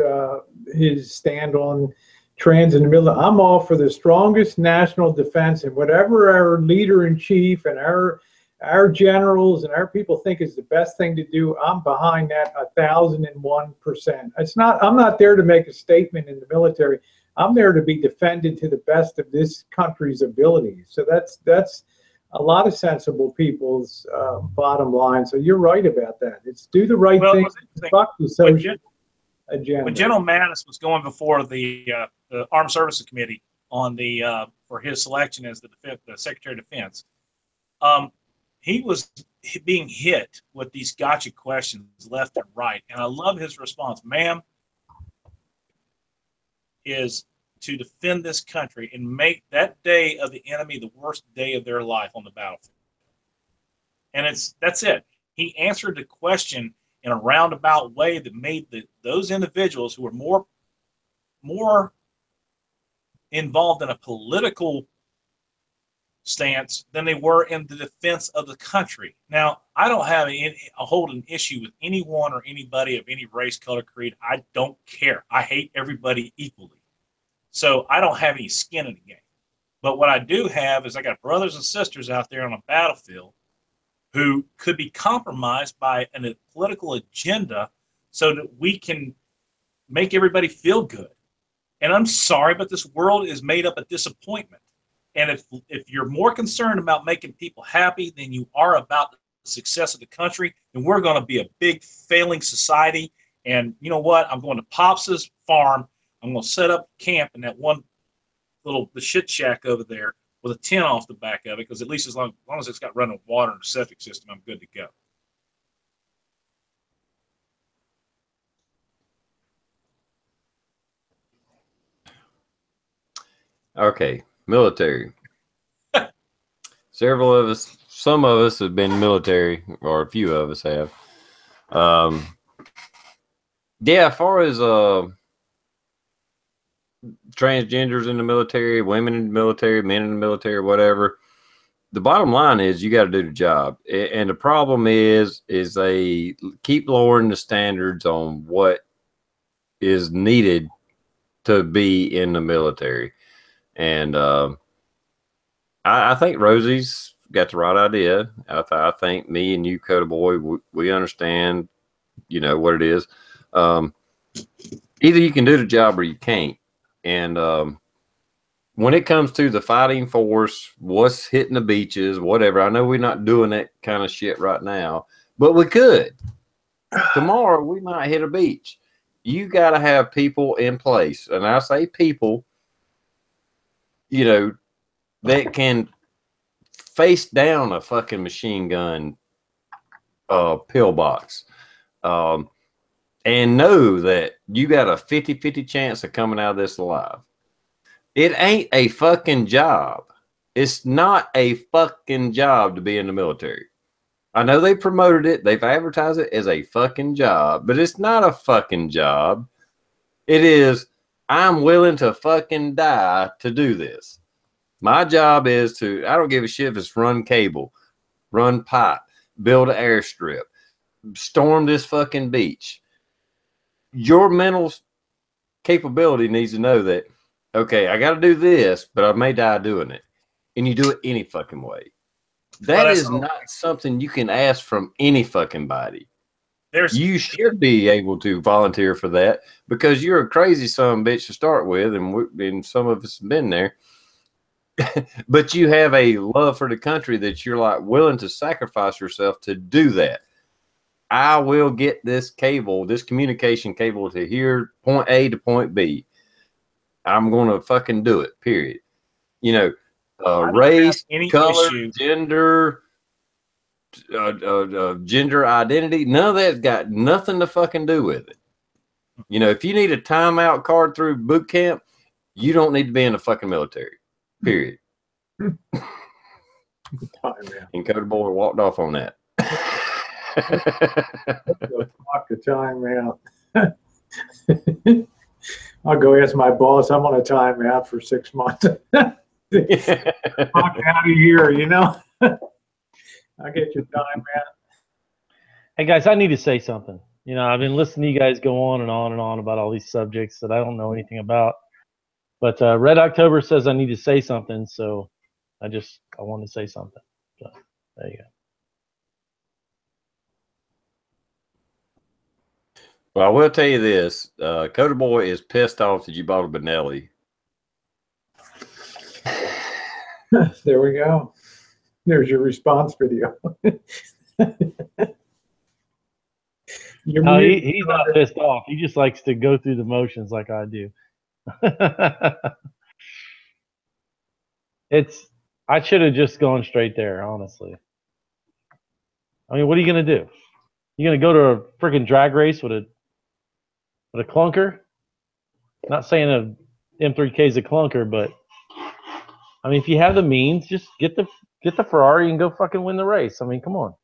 stand on trans in the middle. I'm all for the strongest national defense, and whatever our leader in chief and our generals and our people think is the best thing to do, I'm behind that 1,001%. It's not. I'm not there to make a statement in the military. I'm there to be defended to the best of this country's abilities. So that's a lot of sensible people's bottom line. So you're right about that. It's do the right thing. Fuck the social agenda. When General Mattis was going before the Armed Services Committee on for his selection as the Secretary of Defense, he was being hit with these gotcha questions left and right. And I love his response. Ma'am, is to defend this country and make that day of the enemy the worst day of their life on the battlefield. And that's it. He answered the question in a roundabout way that made those individuals who were more involved in a political stance than they were in the defense of the country. Now, I don't have hold an issue with anyone or anybody of any race, color, creed. I don't care. I hate everybody equally. So I don't have any skin in the game. But what I do have is I got brothers and sisters out there on a battlefield who could be compromised by a political agenda so that we can make everybody feel good. And I'm sorry, but this world is made up of disappointment. And if you're more concerned about making people happy than you are about the success of the country, then we're going to be a big failing society. And you know what? I'm going to Pops's farm. I'm going to set up camp in that one the shit shack over there with a tent off the back of it, because at least as long as it's got running water and a septic system, I'm good to go. Okay, military. Several of us, some of us have been military, or a few of us have. Yeah, as far as transgenders in the military, women in the military, men in the military, whatever, the bottom line is you got to do the job. And the problem is they keep lowering the standards on what is needed to be in the military. And I think Rosie's got the right idea. I think me and you, Coda Boy, we understand, you know, what it is. Either you can do the job or you can't. And when it comes to the fighting force, what's hitting the beaches, whatever, I know we're not doing that kind of shit right now, but we could. Tomorrow we might hit a beach. You got to have people in place. And I say people, you know, that can face down a fucking machine gun pillbox. And know that you got a 50-50 chance of coming out of this alive. It ain't a fucking job. It's not a fucking job to be in the military. I know they promoted it. They've advertised it as a fucking job, but it's not a fucking job. It is, I'm willing to fucking die to do this. My job is I don't give a shit if it's run cable, run pipe, build an airstrip, storm this fucking beach. Your mental capability needs to know that, okay, I got to do this, but I may die doing it. and you do it any fucking way. That is not something you can ask from any fucking body. You should be able to volunteer for that because you're a crazy son of a bitch to start with, and some of us have been there. But you have a love for the country that you're like willing to sacrifice yourself to do that. I will get this cable, this communication cable to here, point A to point B. I'm going to fucking do it, period. You know, race, color, gender, gender identity, none of that's got nothing to fucking do with it. You know, if you need a timeout card through boot camp, you don't need to be in the fucking military, period. And Cody Boy walked off on that. Fuck the timeout. I'll go ask my boss. I'm on a timeout for 6 months. Fuck out of here, you know. I'll get your timeout. Hey guys, I need to say something. You know, I've been listening to you guys go on and on and on about all these subjects that I don't know anything about. But Red October says I need to say something, so I want to say something. So there you go. Well, I will tell you this. Cody Boy is pissed off that you bought a Benelli. There we go. There's your response video. No, he's not pissed off. He just likes to go through the motions like I do. I should have just gone straight there, honestly. I mean, what are you gonna do? You gonna go to a freaking drag race with a clunker? Not saying a M3K is a clunker, but I mean, if you have the means, just get the Ferrari and go fucking win the race. I mean, come on.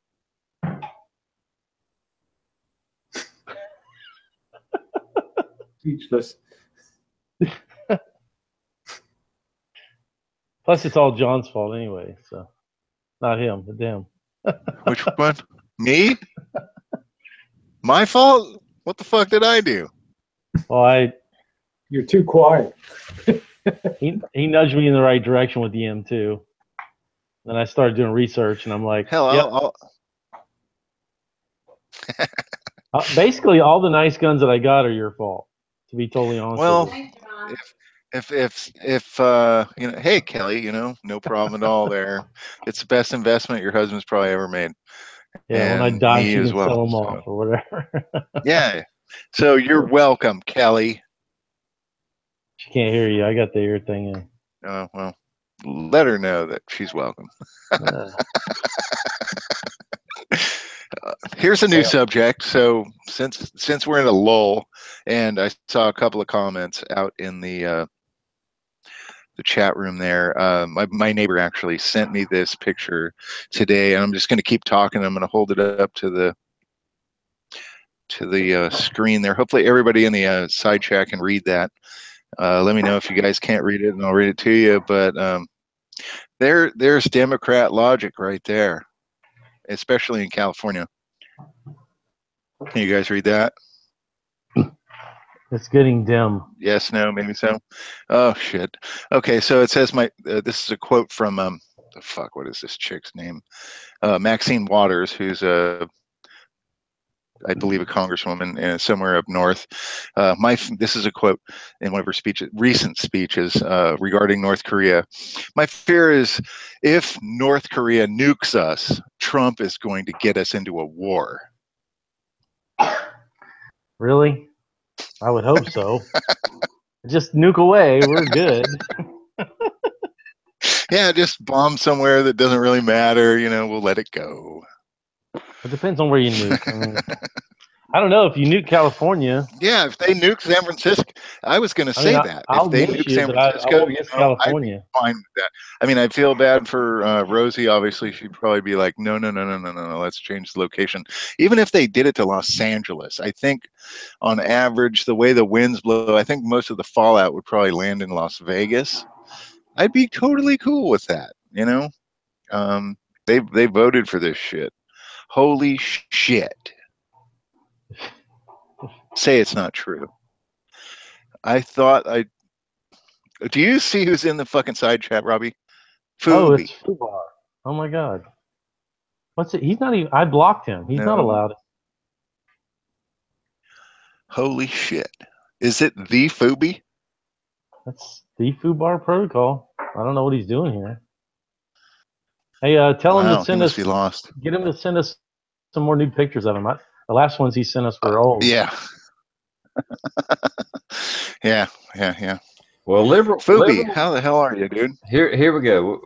Speechless. Plus, it's all John's fault anyway, so not him, but them. Which one? Me? My fault? What the fuck did I do? Well, you're too quiet. he nudged me in the right direction with the M2. Then I started doing research, and I'm like, hell, yep. Basically, all the nice guns that I got are your fault. To be totally honest. Well, if you know, hey Kelly, you know, no problem at all. There, it's the best investment your husband's probably ever made. Yeah, and when I die, she as can well, sell them off or whatever. Yeah, so you're welcome, Kelly. She can't hear you. I got the ear thing in. Oh well, let her know that she's welcome. Here's a new subject. So since we're in a lull, and I saw a couple of comments out in the chat room there. My neighbor actually sent me this picture today, and I'm just going to keep talking. I'm going to hold it up to the screen there. Hopefully, everybody in the side chat can read that. Let me know if you guys can't read it, and I'll read it to you. But there's Democrat logic right there, especially in California. Can you guys read that? It's getting dim. Yes, no, maybe so. Oh shit. Okay, so it says this is a quote from the fuck. What is this chick's name? Maxine Waters, who's I believe a congresswoman somewhere up north. This is a quote in one of her recent speeches regarding North Korea. My fear is if North Korea nukes us, Trump is going to get us into a war. Really? I would hope so. Just nuke away. We're good. Yeah, just bomb somewhere that doesn't really matter. You know, we'll let it go. It depends on where you nuke. I mean, I don't know if you nuke California. Yeah, if they nuke San Francisco, I was going to say that. I'll if they miss nuke you, San but Francisco, I won't miss California. I'd be fine with that. I mean, I feel bad for Rosie. Obviously, she'd probably be like, no, let's change the location. Even if they did it to Los Angeles, I think on average, the way the winds blow, I think most of the fallout would probably land in Las Vegas. I'd be totally cool with that. You know, they voted for this shit. Holy shit. Say it's not true. I thought do you see who's in the fucking side chat, Robbie? Oh, it's Fubi. Fubar. Oh my God. What's it? He's not even. I blocked him. He's not No. allowed. Holy shit. Is it the Fubi? That's the Fubar protocol. I don't know what he's doing here. Hey, tell him to Wow, he send must be us. lost. Get him to send us some more new pictures of him. The last ones he sent us were old. Yeah. Yeah. Well, Fubi, how the hell are you, dude? here we go.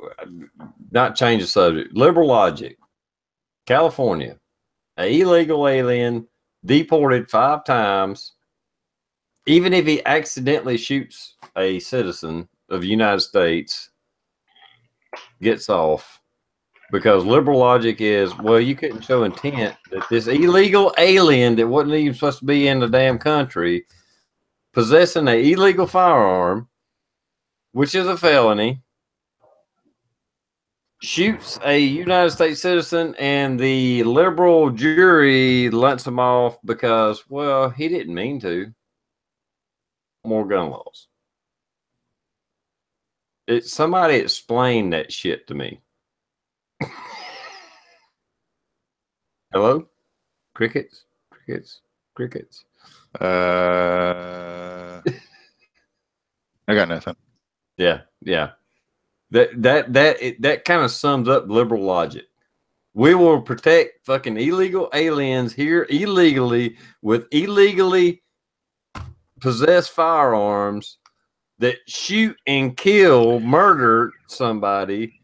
Not change the subject. Liberal logic. California, an illegal alien deported 5 times. Even if he accidentally shoots a citizen of the United States, gets off. Because liberal logic is, well, you couldn't show intent that this illegal alien that wasn't even supposed to be in the damn country possessing an illegal firearm, which is a felony, shoots a United States citizen, and the liberal jury lets him off because, well, he didn't mean to. More gun laws. Somebody explain that shit to me. Hello? Crickets? Crickets? Crickets? I got nothing. Yeah. That kind of sums up liberal logic. We will protect fucking illegal aliens here illegally with illegally possessed firearms that shoot and kill, murder somebody.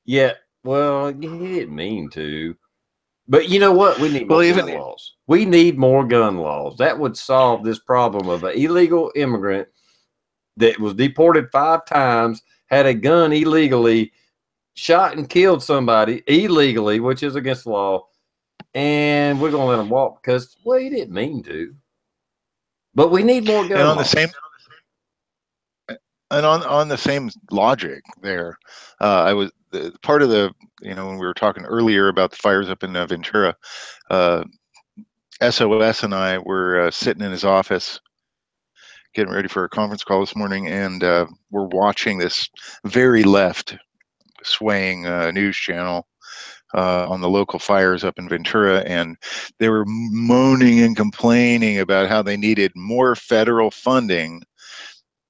Yet, well, he didn't mean to. But you know what? We need more gun laws. We need more gun laws. That would solve this problem of an illegal immigrant that was deported 5 times, had a gun illegally, shot and killed somebody illegally, which is against the law, and we're going to let him walk because, well, he didn't mean to. But we need more gun laws. On the same logic there, I was part of the, when we were talking earlier about the fires up in Ventura, SOS and I were sitting in his office getting ready for a conference call this morning, and we're watching this very left swaying news channel on the local fires up in Ventura, and they were moaning and complaining about how they needed more federal funding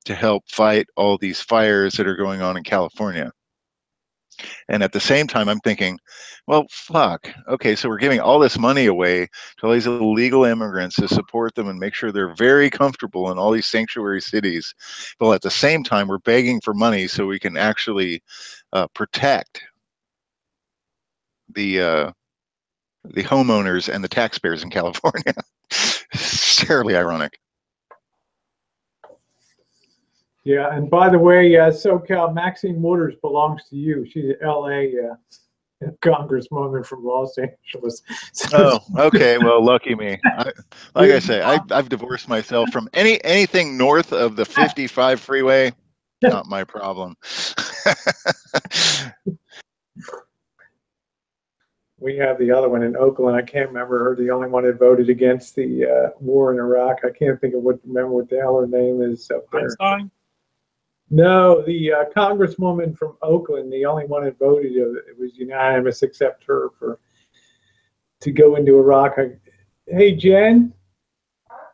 to help fight all these fires that are going on in California. And at the same time, I'm thinking, well, fuck. Okay, so we're giving all this money away to all these illegal immigrants to support them and make sure they're very comfortable in all these sanctuary cities. But at the same time, we're begging for money so we can actually protect the homeowners and the taxpayers in California. It's terribly ironic. Yeah, and by the way, SoCal, Maxine Waters belongs to you. She's an L.A. Congresswoman from Los Angeles. Oh, okay. Well, lucky me. Like I say, I've divorced myself from anything north of the 55 freeway. Not my problem. We have the other one in Oakland. I can't remember her. The only one that voted against the war in Iraq. I can't remember what the hell her name is up there. Einstein? No, the congresswoman from Oakland, the only one that voted, it was unanimous except her to go into Iraq. Hey, Jen,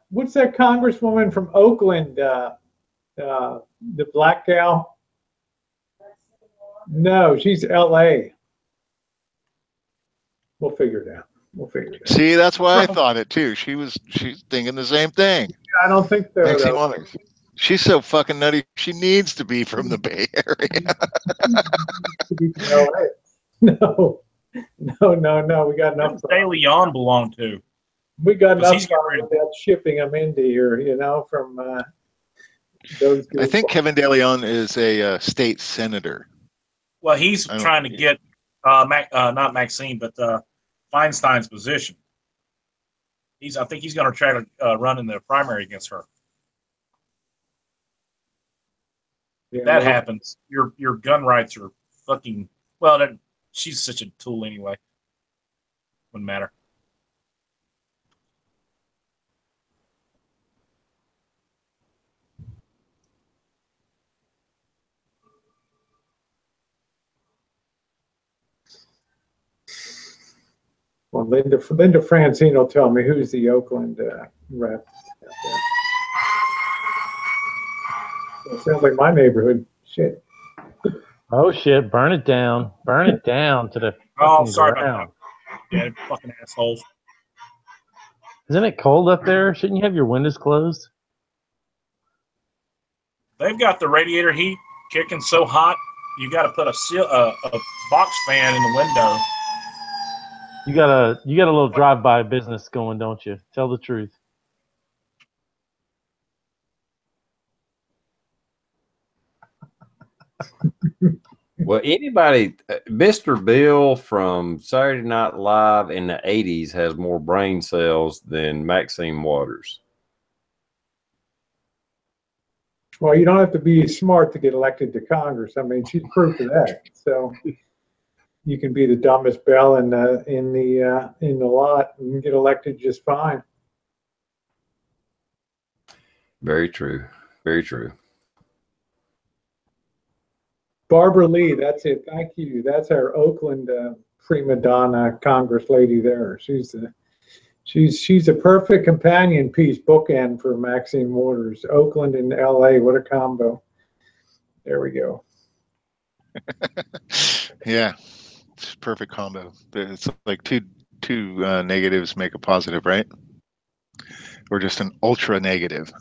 what's that congresswoman from Oakland, the black gal? No, she's L.A. We'll figure it out. See, that's why I thought it too. She's thinking the same thing. I don't think so. Maxine Waters. She's so fucking nutty. She needs to be from the Bay Area. No. We got enough. De Leon belonged to. We got enough about shipping them into here, from those. I think Kevin De Leon is a state senator. Well, he's trying to get not Maxine, but Feinstein's position. I think he's going to try to run in the primary against her. Yeah, if that happens, your gun rights are fucking. Well, she's such a tool anyway. Wouldn't matter. Well, Linda Francine will tell me who's the Oakland rep. It sounds like my neighborhood. Shit. Oh shit! Burn it down! Burn it down to the Oh, fucking sorry ground. about that. Yeah, fucking assholes. Isn't it cold up there? Shouldn't you have your windows closed? They've got the radiator heat kicking so hot, you got to put a box fan in the window. You got a little drive-by business going, don't you? Tell the truth. Well, anybody, Mr. Bill from Saturday Night Live in the 80s has more brain cells than Maxine Waters. Well, you don't have to be smart to get elected to Congress. I mean, she's proof of that. So you can be the dumbest bell in the lot and get elected just fine. Very true. Very true. Barbara Lee, that's it. Thank you. That's our Oakland prima donna Congress lady there. She's a perfect companion piece, bookend for Maxine Waters. Oakland and LA, what a combo. There we go. Yeah, it's a perfect combo. It's like two negatives make a positive, right? Or just an ultra negative.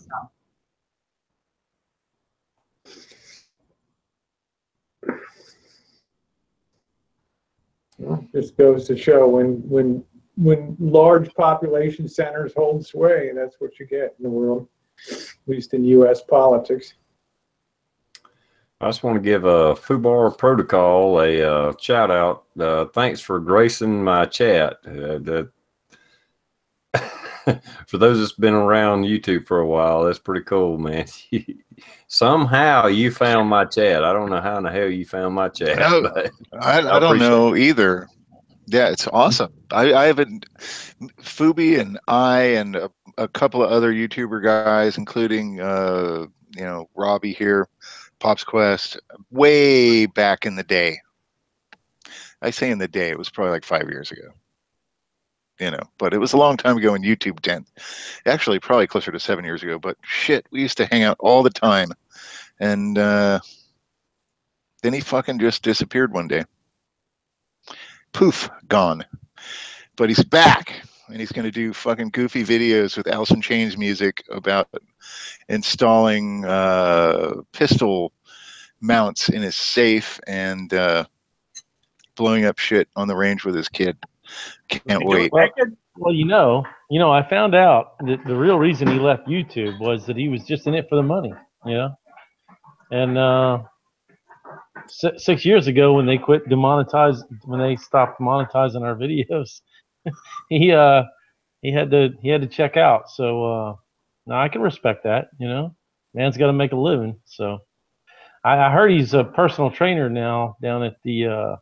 Well, just goes to show when large population centers hold sway, that's what you get in the world, at least in U.S. politics. I just want to give a FUBAR Protocol a shout out. Thanks for gracing my chat. For those that's been around YouTube for a while, that's pretty cool, man. Somehow you found my chat. I don't know how in the hell you found my chat. No, but I don't know either. Yeah, it's awesome. I haven't. Fubi and I and a couple of other YouTuber guys, including Robbie here, Pops Quest, way back in the day. I say in the day, it was probably like 5 years ago. But it was a long time ago in YouTube 10. Actually, probably closer to 7 years ago. But shit, we used to hang out all the time, and then he fucking just disappeared one day. Poof, gone. But he's back, and he's going to do fucking goofy videos with Alice in Chains music about installing pistol mounts in his safe and blowing up shit on the range with his kid. Can't wait. Well, I found out that the real reason he left YouTube was that he was just in it for the money, And 6 years ago, when they stopped monetizing our videos, he had to check out. So now I can respect that. Man's got to make a living. So I heard he's a personal trainer now down at the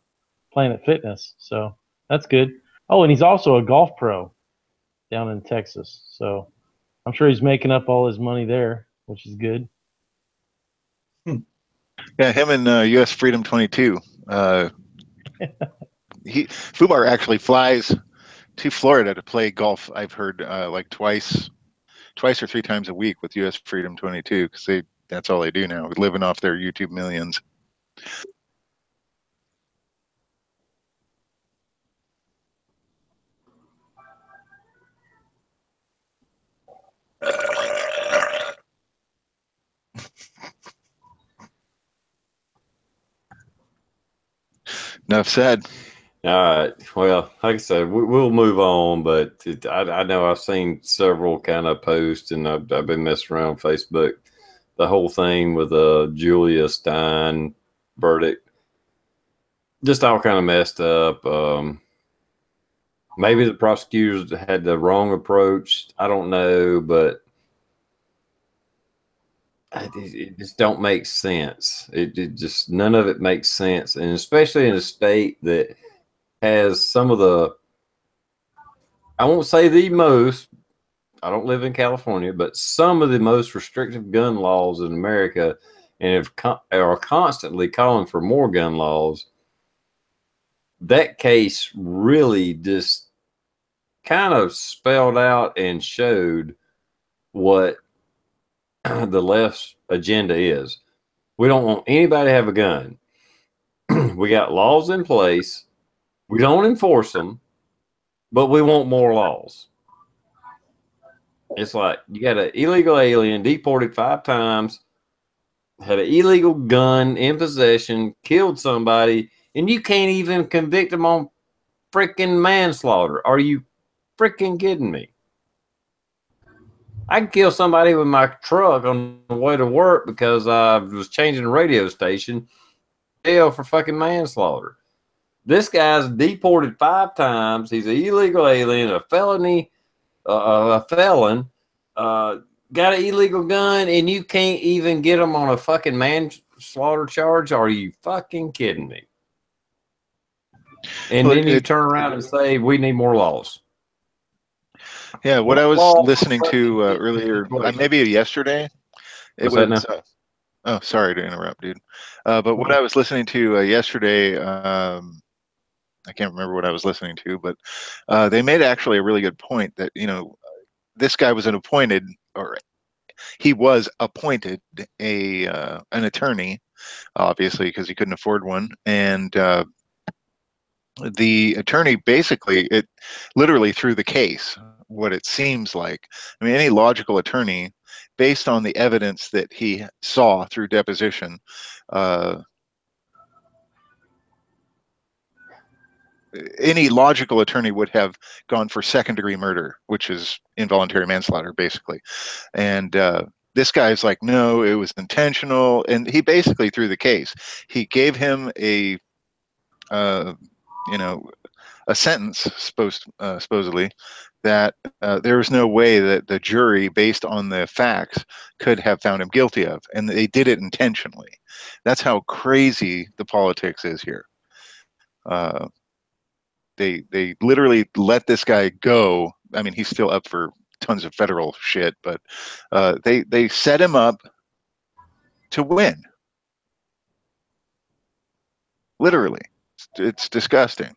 Planet Fitness. So that's good. Oh, and he's also a golf pro down in Texas. So I'm sure he's making up all his money there, which is good. Yeah, him and US Freedom 22. FUBAR actually flies to Florida to play golf. I've heard like twice or three times a week with US Freedom 22 because that's all they do now, living off their YouTube millions. Enough said. All right. Well, like I said, we'll move on, but I know I've seen several kind of posts, and I've been messing around Facebook. The whole thing with Julia Stein verdict, just all kind of messed up. Maybe the prosecutors had the wrong approach. I don't know, but it just don't make sense. It just, none of it makes sense, and especially in a state that has some of the, I won't say the most, I don't live in California, but some of the most restrictive gun laws in America, and are constantly calling for more gun laws. That case really just kind of spelled out and showed what the left's agenda is. We don't want anybody to have a gun. We got laws in place. We don't enforce them, but we want more laws. It's like you got an illegal alien deported 5 times, had an illegal gun in possession, killed somebody, and you can't even convict them on freaking manslaughter. Are you freaking kidding me? I can kill somebody with my truck on the way to work because I was changing the radio station. Jail for fucking manslaughter. This guy's deported 5 times. He's an illegal alien, a felony, a felon. Got an illegal gun, and you can't even get him on a fucking manslaughter charge? Are you fucking kidding me? And then you turn around and say we need more laws. Yeah, what I was listening to earlier, maybe yesterday, it was. Oh, sorry to interrupt, dude. But what I was listening to yesterday, I can't remember what I was listening to, but they made actually a really good point that, you know, this guy was he was appointed an attorney, obviously, because he couldn't afford one, and the attorney basically literally threw the case. What it seems like, I mean, any logical attorney, based on the evidence that he saw through deposition, any logical attorney would have gone for second-degree murder, which is involuntary manslaughter, basically. And this guy's like, no, it was intentional, and he basically threw the case. He gave him a, you know, a sentence, supposedly, that there was no way that the jury, based on the facts, could have found him guilty of, and they did it intentionally. That's how crazy the politics is here. They literally let this guy go. I mean, he's still up for tons of federal shit, but they set him up to win. Literally, it's disgusting.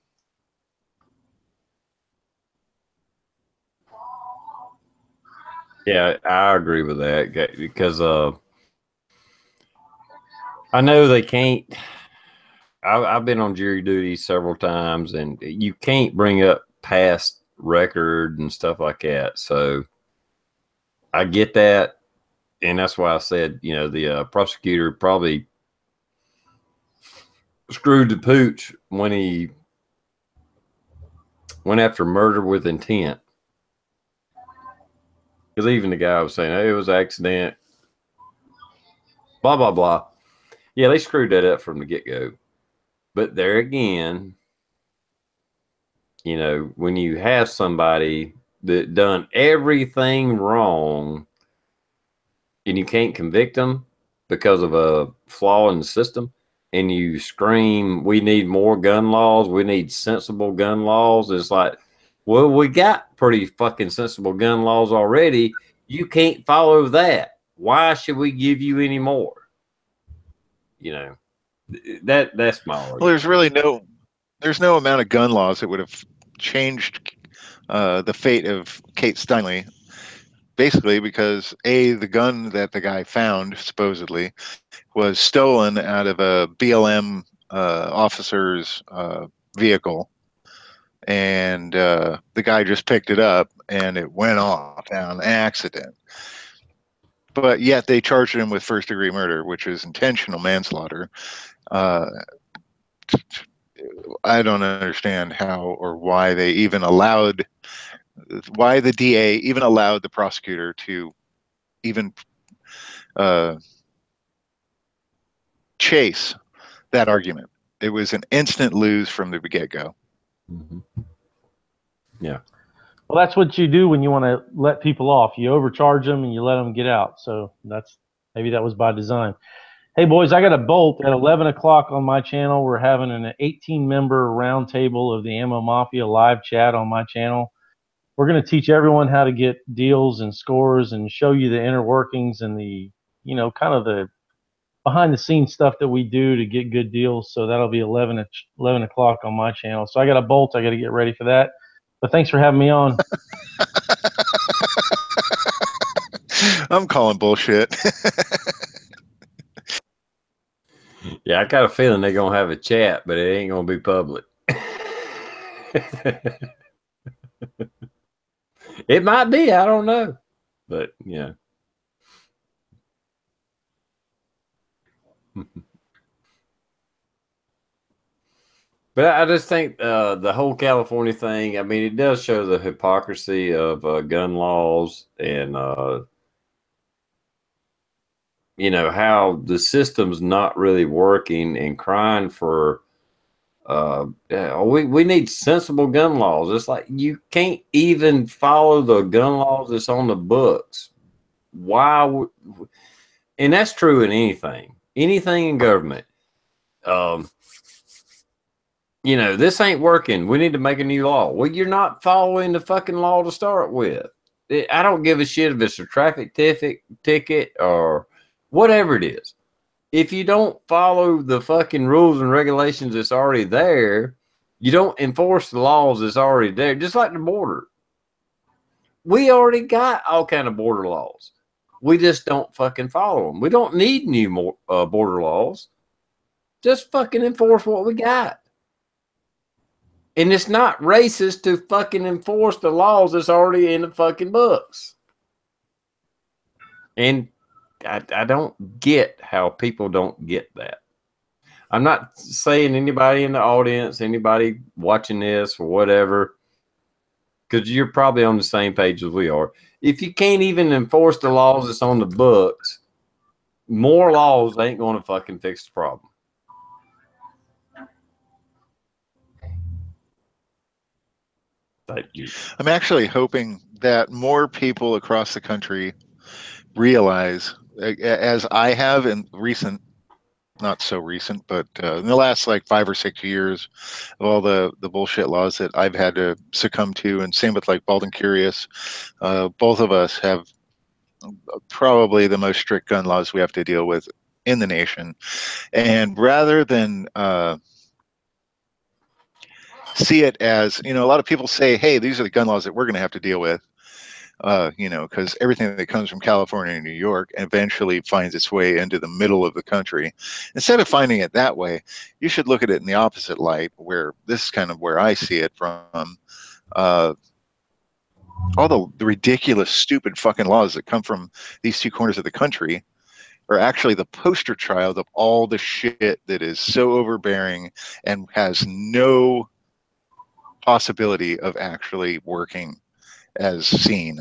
Yeah, I agree with that because I know they can't. I've been on jury duty several times, and you can't bring up past record and stuff like that. So I get that, and that's why I said, you know, the prosecutor probably screwed the pooch when he went after murder with intent. Because even the guy was saying, hey, it was an accident, blah, blah, blah. Yeah, they screwed that up from the get-go. But there again, you know, when you have somebody that done everything wrong and you can't convict them because of a flaw in the system, and you scream, we need more gun laws, we need sensible gun laws, it's like, well, we got pretty fucking sensible gun laws already. You can't follow that. Why should we give you any more? You know, that's my argument. Well, there's really no amount of gun laws that would have changed the fate of Kate Steinle, basically because the gun that the guy found supposedly was stolen out of a BLM officer's vehicle, and the guy just picked it up and it went off on accident. But yet they charged him with first-degree murder, which is intentional manslaughter. I don't understand how or why they even allowed, why the DA even allowed the prosecutor to even chase that argument. It was an instant lose from the get-go. Mm-hmm. Yeah. Well, that's what you do when you want to let people off. You overcharge them and you let them get out. So maybe that was by design. Hey, boys, I got a bolt at 11 o'clock on my channel. We're having an 18-member roundtable of the Ammo Mafia live chat on my channel. We're going to teach everyone how to get deals and scores and show you the inner workings and the, you know, kind of the behind-the-scenes stuff that we do to get good deals. So that'll be 11 o'clock on my channel. So I got a bolt. I got to get ready for that. But thanks for having me on. I'm calling bullshit. Yeah, I got a feeling they're gonna have a chat, but it ain't gonna be public. It might be, I don't know. But yeah. But I just think the whole California thing, I mean, it does show the hypocrisy of gun laws and, you know, how the system's not really working and crying for, yeah, we need sensible gun laws. It's like you can't even follow the gun laws that's on the books. Why? And that's true in anything in government. You know, this ain't working. We need to make a new law. Well, you're not following the fucking law to start with. I don't give a shit if it's a traffic ticket or whatever it is. If you don't follow the fucking rules and regulations that's already there, you don't enforce the laws that's already there. Just like the border. We already got all kind of border laws. We just don't fucking follow them. We don't need new border laws. Just fucking enforce what we got. And it's not racist to fucking enforce the laws that's already in the fucking books. And I don't get how people don't get that. I'm not saying anybody in the audience, anybody watching this or whatever, because you're probably on the same page as we are. If you can't even enforce the laws that's on the books, more laws ain't going to fucking fix the problem. Thank you. I'm actually hoping that more people across the country realize, as I have in recent, not so recent, but in the last like 5 or 6 years, of all the bullshit laws that I've had to succumb to, and same with like Bald and Curious, both of us have probably the most strict gun laws we have to deal with in the nation. And rather than see it as, you know, a lot of people say, hey, these are the gun laws that we're going to have to deal with, you know, because everything that comes from California and New York eventually finds its way into the middle of the country. Instead of finding it that way, you should look at it in the opposite light, where this is kind of where I see it from. All the ridiculous, stupid fucking laws that come from these two corners of the country are actually the poster child of all the shit that is so overbearing and has no possibility of actually working as seen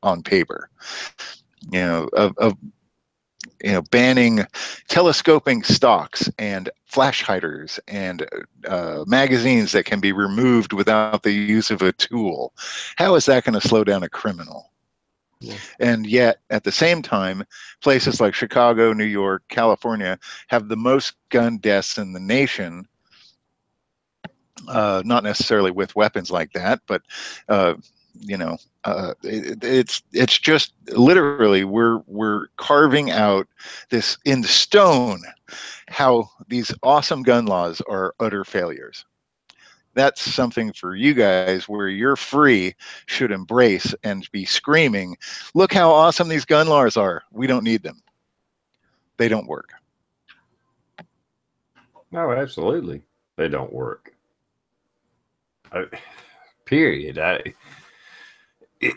on paper. You know, of you know, banning telescoping stocks and flash hiders and magazines that can be removed without the use of a tool. How is that going to slow down a criminal? Yeah. And yet, at the same time, places like Chicago, New York, California have the most gun deaths in the nation. Not necessarily with weapons like that, but you know, it's just literally we're carving out this in stone how these awesome gun laws are utter failures. That's something for you guys where you're free should embrace and be screaming, look how awesome these gun laws are. We don't need them. They don't work. No, absolutely. They don't work. Period.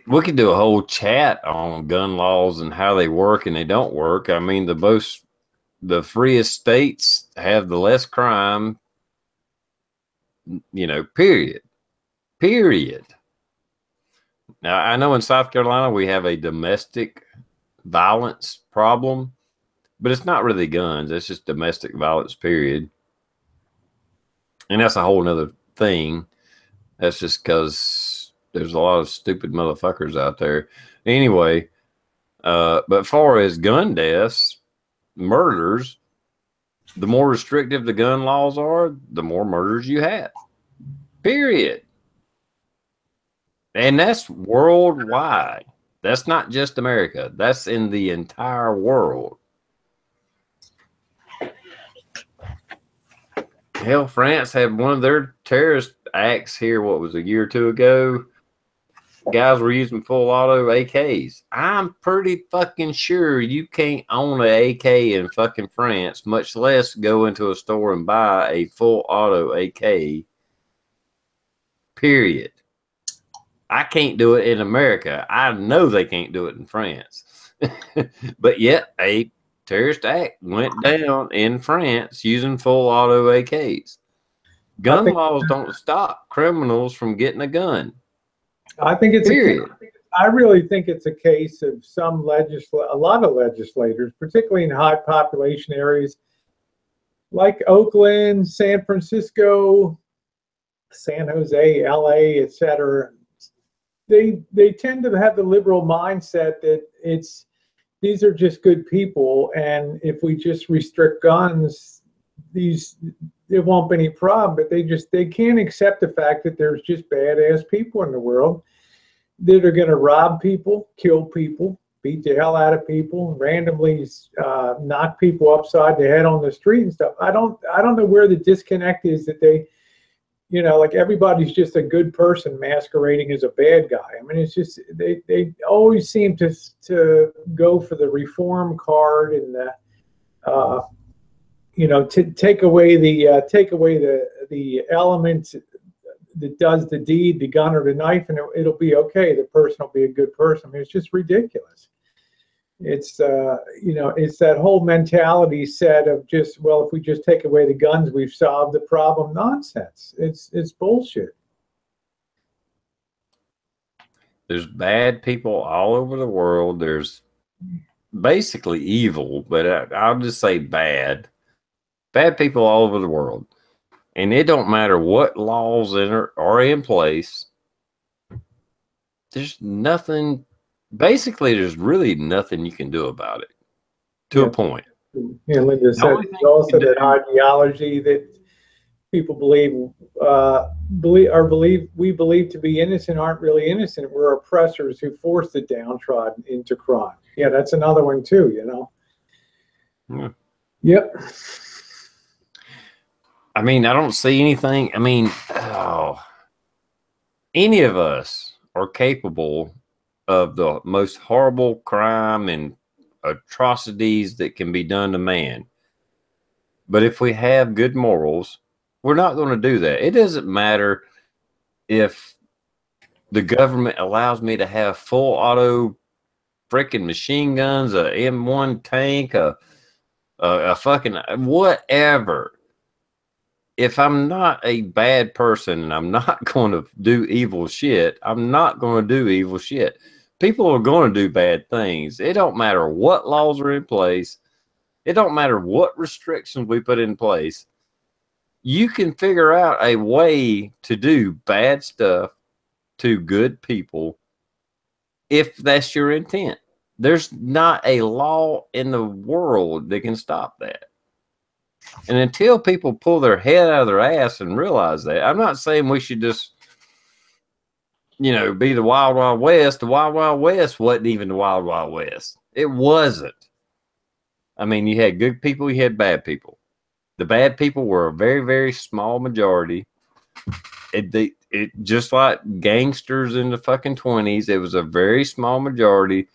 We could do a whole chat on gun laws and how they work and they don't work. I mean, the freest states have the less crime, you know, period. Now, I know in South Carolina we have a domestic violence problem, but it's not really guns. It's just domestic violence, period. And that's a whole nother thing. That's just because there's a lot of stupid motherfuckers out there. Anyway, but far as gun deaths, murders, the more restrictive the gun laws are, the more murders you have. Period. And that's worldwide. That's not just America. That's in the entire world. Hell, France had one of their terrorist acts here, what was a year or two ago, guys were using full auto AKs. I'm pretty fucking sure you can't own an AK in fucking France, much less go into a store and buy a full auto AK, period. I can't do it in America. I know they can't do it in France. But yet a terrorist act went down in France using full auto AKs. Gun laws don't stop criminals from getting a gun. I think it's period. I really think it's a case of a lot of legislators, particularly in high population areas like Oakland, San Francisco, San Jose, LA, etc. They tend to have the liberal mindset that these are just good people, and if we just restrict guns, there won't be any problem. But they can't accept the fact that there's just badass people in the world that are going to rob people, kill people, beat the hell out of people, randomly knock people upside the head on the street and stuff. I don't know where the disconnect is that they, like everybody's just a good person masquerading as a bad guy. I mean, it's just they always seem to go for the reform card and to take away the element that does the deed, the gun or the knife, and it'll be okay. The person will be a good person. I mean, it's just ridiculous. It's it's that whole mentality set of just, well, if we just take away the guns, we've solved the problem. Nonsense. It's bullshit. There's bad people all over the world. There's basically evil, but I'll just say bad people all over the world. And it don't matter what laws are in place. There's nothing. Basically, there's really nothing you can do about it to a point. Yeah, Linda said also that ideology that people we believe to be innocent aren't really innocent. We're oppressors who force the downtrodden into crime. Yeah, that's another one too. Yeah. Yep. I mean, I don't see anything. I mean, any of us are capable of the most horrible crime and atrocities that can be done to man. But if we have good morals, we're not going to do that. It doesn't matter if the government allows me to have full auto freaking machine guns, a M1 tank, a fucking whatever. If I'm not a bad person and I'm not going to do evil shit, I'm not going to do evil shit. People are going to do bad things. It don't matter what laws are in place. It don't matter what restrictions we put in place. You can figure out a way to do bad stuff to good people if that's your intent. There's not a law in the world that can stop that. And until people pull their head out of their ass and realize that, I'm not saying we should just, be the Wild Wild West. The Wild Wild West wasn't even the Wild Wild West. It wasn't. I mean, you had good people, you had bad people. The bad people were a very, very small majority. It just like gangsters in the fucking 20s, it was a very small majority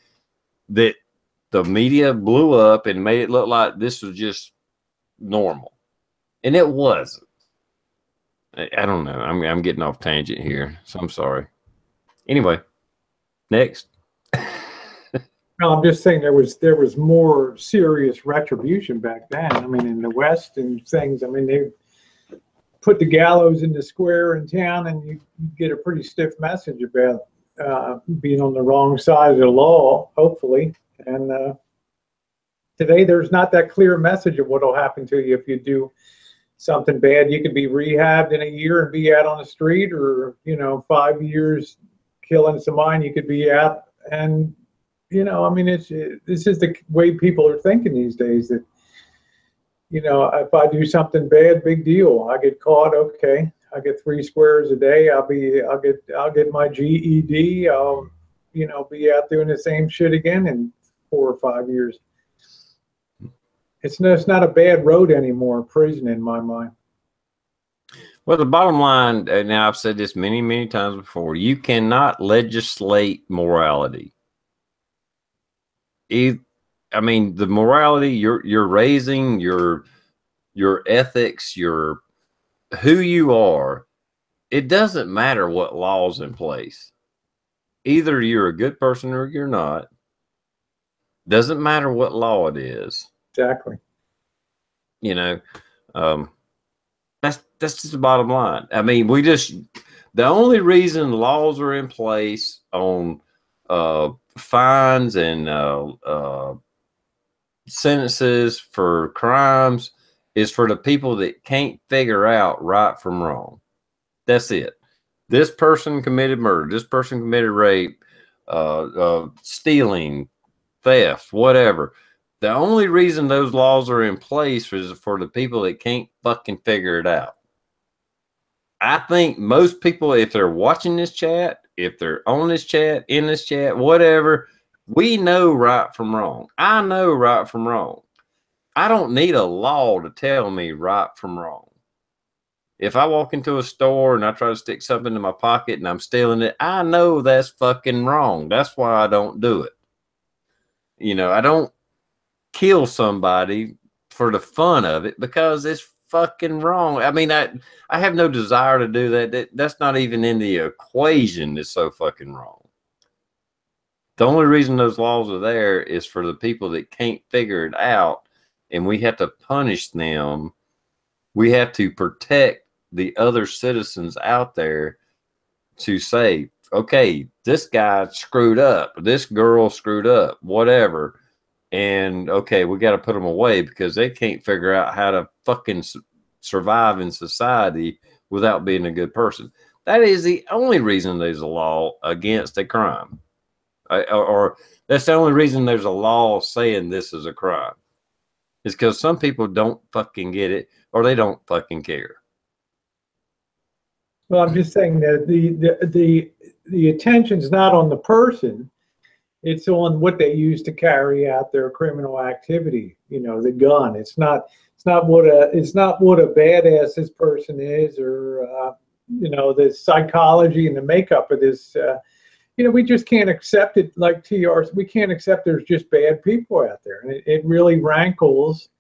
that the media blew up and made it look like this was just normal, and it wasn't. I don't know. I'm getting off tangent here, so I'm sorry. Anyway, next. No, I'm just saying there was more serious retribution back then. I mean, in the West and things. I mean, they put the gallows in the square in town, and you get a pretty stiff message about being on the wrong side of the law, hopefully. And today, there's not that clear message of what will happen to you if you do something bad. You could be rehabbed in a year and be out on the street, or 5 years killing somebody, you could be out. And I mean, this is the way people are thinking these days. That if I do something bad, big deal. I get caught, okay. I get 3 squares a day. I'll get my GED. I'll be out doing the same shit again in 4 or 5 years. It's not a bad road anymore, prison, in my mind. Well, the bottom line, and I've said this many, many times before, you cannot legislate morality. I mean, the morality you're raising, your ethics, your who you are, it doesn't matter what law's in place. Either you're a good person or you're not. Doesn't matter what law it is. Exactly. You know, that's just the bottom line. I mean, the only reason laws are in place on fines and sentences for crimes is for the people that can't figure out right from wrong. That's it. This person committed murder. This person committed rape, stealing, theft, whatever. The only reason those laws are in place is for the people that can't fucking figure it out. I think most people, if they're watching this chat, if they're on this chat, in this chat, whatever, we know right from wrong. I know right from wrong. I don't need a law to tell me right from wrong. If I walk into a store and I try to stick something in my pocket and I'm stealing it, I know that's fucking wrong. That's why I don't do it. You know, I don't kill somebody for the fun of it because it's fucking wrong. I mean, I have no desire to do that. That's not even in the equation. It's so fucking wrong. The only reason those laws are there is for the people that can't figure it out, and we have to punish them. We have to protect the other citizens out there to say, okay, this guy screwed up, this girl screwed up, whatever. And okay, we got to put them away because they can't figure out how to fucking survive in society without being a good person. That is the only reason there's a law against a crime. Or that's the only reason there's a law saying this is a crime. It's because some people don't fucking get it or they don't fucking care. Well, I'm just saying that the attention's not on the person. It's on what they use to carry out their criminal activity. You know, the gun. It's not what a badass this person is, or you know, the psychology and the makeup of this. You know, we just can't accept it. Like TR, we can't accept there's just bad people out there, and it really rankles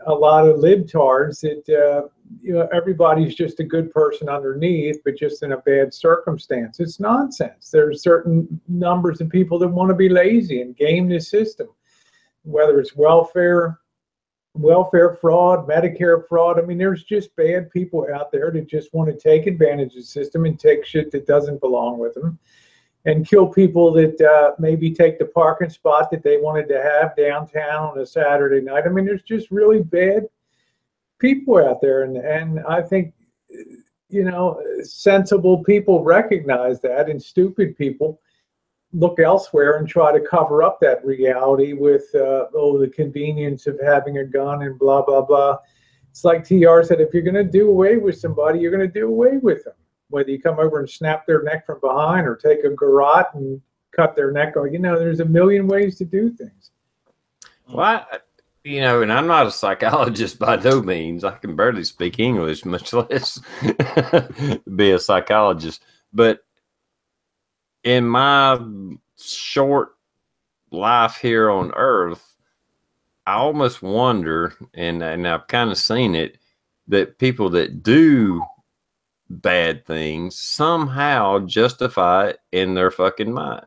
a lot of libtards that you know, everybody's just a good person underneath, but just in a bad circumstance. It's nonsense. There's certain numbers of people that want to be lazy and game the system, whether it's welfare fraud, Medicare fraud. I mean, there's just bad people out there that just want to take advantage of the system and take shit that doesn't belong with them, and kill people that maybe take the parking spot that they wanted to have downtown on a Saturday night. I mean, there's just really bad people out there, and I think, you know, sensible people recognize that, and stupid people look elsewhere and try to cover up that reality with the convenience of having a gun and blah blah blah. It's like TR said, if you're going to do away with somebody, you're going to do away with them. Whether you come over and snap their neck from behind or take a garrote and cut their neck, or, you know, there's a million ways to do things. Well, you know, and I'm not a psychologist by no means. I can barely speak English, much less be a psychologist. But in my short life here on Earth, I almost wonder, and I've kind of seen it, that people that do bad things somehow justify it in their fucking mind.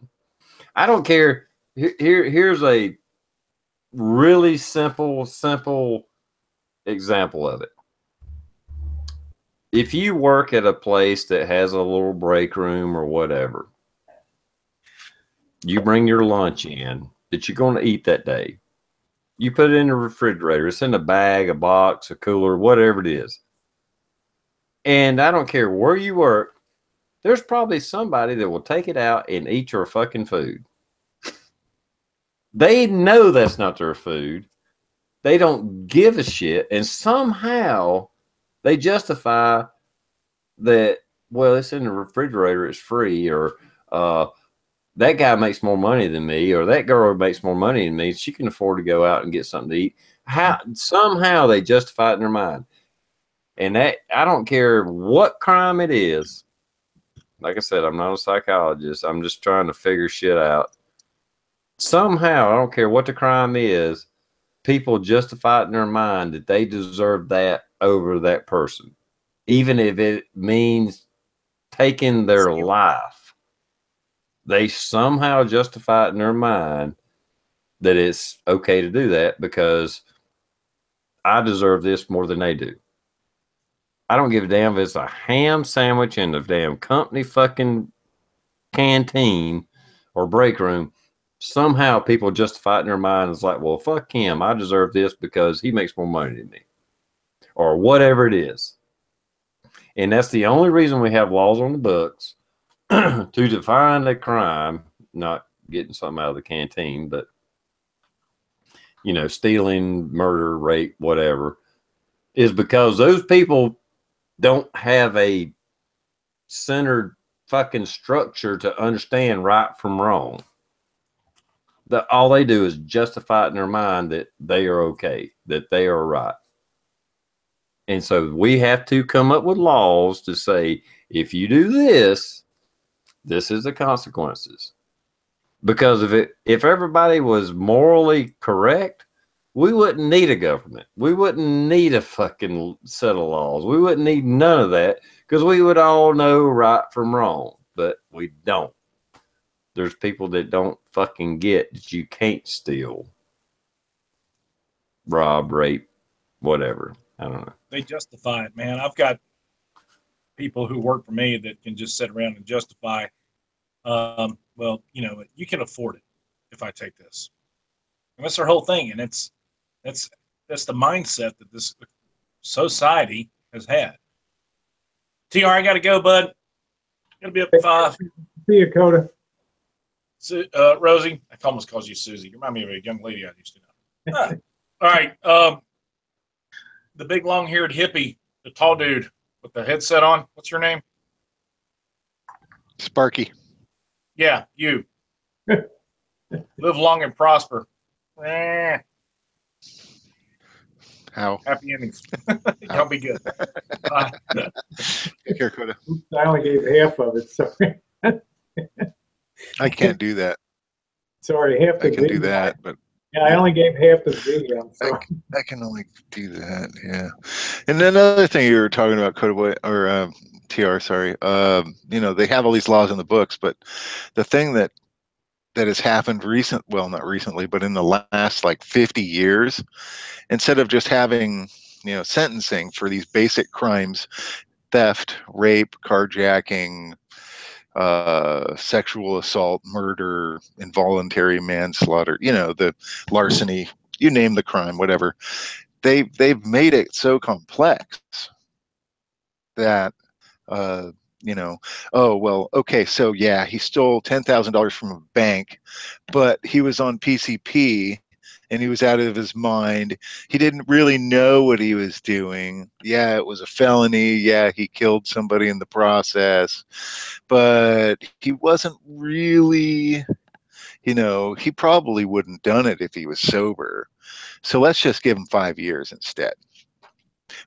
I don't care. Here's a really simple example of it. If you work at a place that has a little break room or whatever, you bring your lunch in that you're going to eat that day. You put it in the refrigerator. It's in a bag, a box, a cooler, whatever it is. And I don't care where you work, there's probably somebody that will take it out and eat your fucking food. They know that's not their food. They don't give a shit. And somehow they justify that, well, it's in the refrigerator, it's free, or that guy makes more money than me, or that girl makes more money than me. She can afford to go out and get something to eat. Somehow they justify it in their mind. And that, I don't care what crime it is. Like I said, I'm not a psychologist. I'm just trying to figure shit out. Somehow, I don't care what the crime is, people justify it in their mind that they deserve that over that person, even if it means taking their life. They somehow justify it in their mind that it's okay to do that because I deserve this more than they do. I don't give a damn if it's a ham sandwich in the damn company fucking canteen or break room. Somehow people justify it in their mind. It's like, well, fuck him. I deserve this because he makes more money than me, or whatever it is. And that's the only reason we have laws on the books to define a crime, not getting something out of the canteen, but, you know, stealing, murder, rape, whatever, is because those people don't have a centered fucking structure to understand right from wrong. All they do is justify it in their mind that they are okay, that they are right. And so we have to come up with laws to say, if you do this, this is the consequences. Because if everybody was morally correct, we wouldn't need a government. We wouldn't need a fucking set of laws. We wouldn't need none of that because we would all know right from wrong. But we don't. There's people that don't fucking get that you can't steal, rob, rape, whatever. I don't know. They justify it, man. I've got people who work for me that can just sit around and justify, well, you know, you can afford it if I take this. And that's their whole thing. And that's the mindset that this society has had. TR, I got to go, bud. Going to be up at 5. See you, Coda. Rosie, I almost called you Susie. You remind me of a young lady I used to know. All right. The big long-haired hippie, the tall dude with the headset on. What's your name? Sparky. Yeah, you. Live long and prosper. How? Happy endings. Y'all be good. Take care, Coda. I only gave half of it. Sorry. I can't do that. Sorry, half the I can do video. that, but Yeah, I only gave half the video. I'm sorry. I can only do that. Yeah. And then another thing you were talking about, Coda Boy, or TR, sorry. You know, they have all these laws in the books, but the thing that has happened well, not recently, but in the last like 50 years, instead of just having, you know, sentencing for these basic crimes, theft, rape, carjacking, sexual assault, murder, involuntary manslaughter, you know, the larceny, you name the crime, whatever. They've made it so complex that you know, oh well, okay, so yeah, he stole $10,000 from a bank, but he was on PCP and he was out of his mind. He didn't really know what he was doing. Yeah, it was a felony. Yeah, he killed somebody in the process, but he wasn't really, you know, he probably wouldn't done it if he was sober. So let's just give him 5 years instead.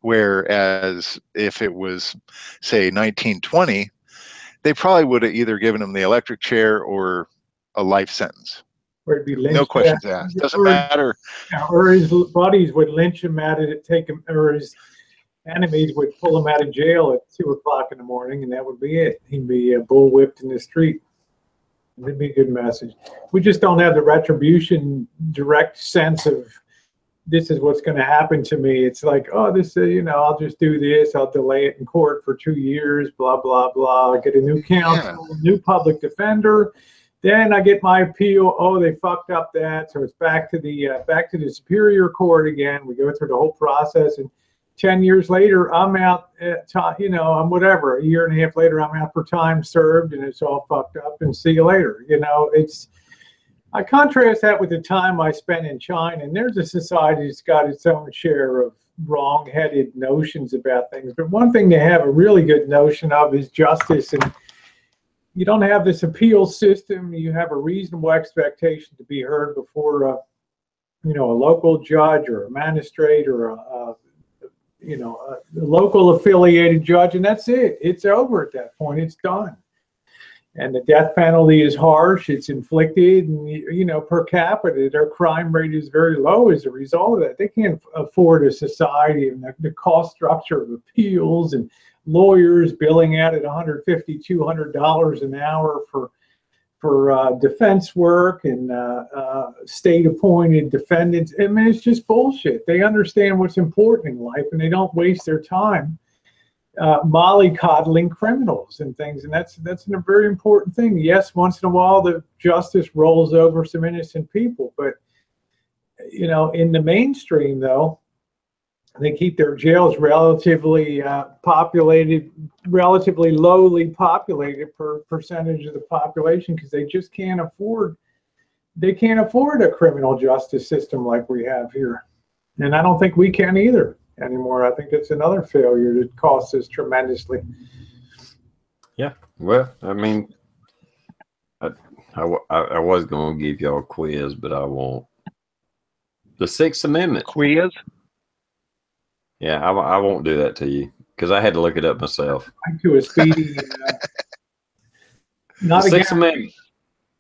Whereas if it was, say, 1920, they probably would have either given him the electric chair or a life sentence. Or it'd be lynched. No questions asked. Doesn't matter. Or his buddies would lynch him at it, take him, or his enemies would pull him out of jail at 2 o'clock in the morning, and that would be it. He'd be bullwhipped in the street. It'd be a good message. We just don't have the retribution, direct sense of this is what's going to happen to me. It's like, oh, this, you know, I'll just do this. I'll delay it in court for 2 years, blah, blah, blah. I get a new counsel, new public defender. Then I get my appeal. Oh, they fucked up that. So it's back to the Superior Court again. We go through the whole process. And 10 years later, I'm out, you know, I'm whatever. A year and a half later, I'm out for time served and it's all fucked up and see you later. You know, I contrast that with the time I spent in China, and there's a society that's got its own share of wrong-headed notions about things. But one thing they have a really good notion of is justice, and you don't have this appeal system. You have a reasonable expectation to be heard before, you know, a local judge or a magistrate or a the local affiliated judge, and that's it. It's over at that point. It's done. And the death penalty is harsh. It's inflicted, and per capita, their crime rate is very low as a result of that. They can't afford a society, and the cost structure of appeals and lawyers billing out at $150, $200 an hour for defense work and state-appointed defendants. I mean, it's just bullshit. They understand what's important in life, and they don't waste their time mollycoddling criminals and things. And that's a very important thing. Yes, once in a while, the justice rolls over some innocent people, but in the mainstream, though, they keep their jails relatively populated, relatively lowly populated per percentage of the population, because they just can't afford. They can't afford a criminal justice system like we have here, and I don't think we can either anymore. I think it's another failure that costs us tremendously. Yeah, well, I mean, I was going to give y'all a quiz, but I won't. The Sixth Amendment Quiz? Yeah, I won't do that to you because I had to look it up myself. Right to a speedy, not The again. Sixth Amendment.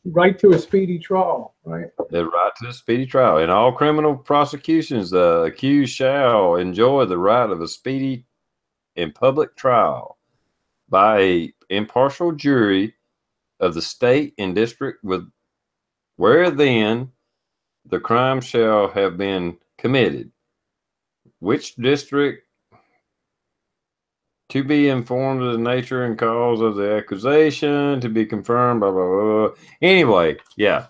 Right to a speedy trial, right? The right to a speedy trial. In all criminal prosecutions, the accused shall enjoy the right of a speedy and public trial by a impartial jury of the state and district where then the crime shall have been committed. Which district, to be informed of the nature and cause of the accusation, to be confirmed, blah, blah, blah. Anyway, yeah.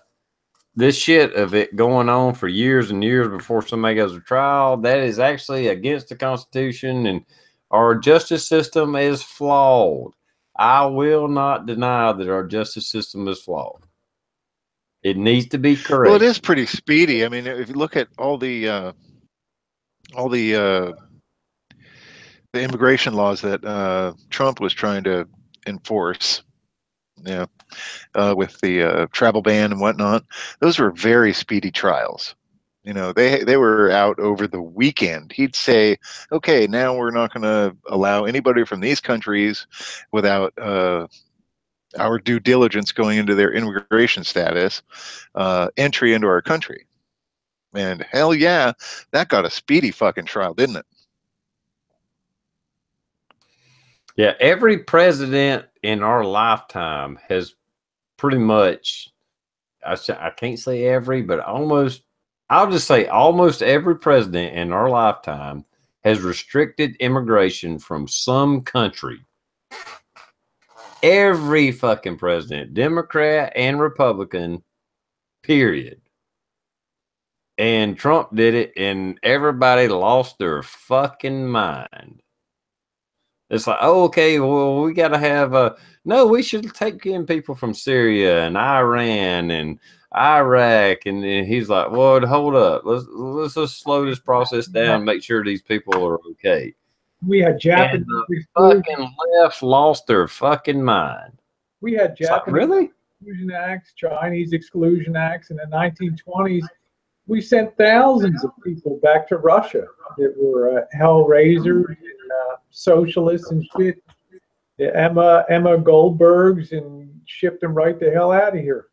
This shit of it going on for years and years before somebody goes to trial, that is actually against the Constitution, and our justice system is flawed. I will not deny that our justice system is flawed. It needs to be correct. Well, it is pretty speedy. I mean, if you look at all the immigration laws that Trump was trying to enforce, with the travel ban and whatnot, those were very speedy trials. They were out over the weekend. He'd say, okay, now we're not going to allow anybody from these countries without our due diligence going into their immigration status entry into our country. And hell yeah, that got a speedy fucking trial, didn't it? Yeah, every president in our lifetime has pretty much, I can't say every, but almost, I'll just say almost every president in our lifetime has restricted immigration from some country. Every fucking president, Democrat and Republican, period. And Trump did it, and everybody lost their fucking mind. It's like, oh, okay, well, we got to have no, we should take in people from Syria and Iran and Iraq. And he's like, well, hold up. Let's just slow this process down and make sure these people are okay. We had Japanese and the fucking left lost their fucking mind. We had Japanese really? Exclusion Acts, Chinese Exclusion Acts in the 1920s. We sent thousands of people back to Russia that were hellraisers and socialists and shit. The Emma Goldbergs, and shipped them right the hell out of here.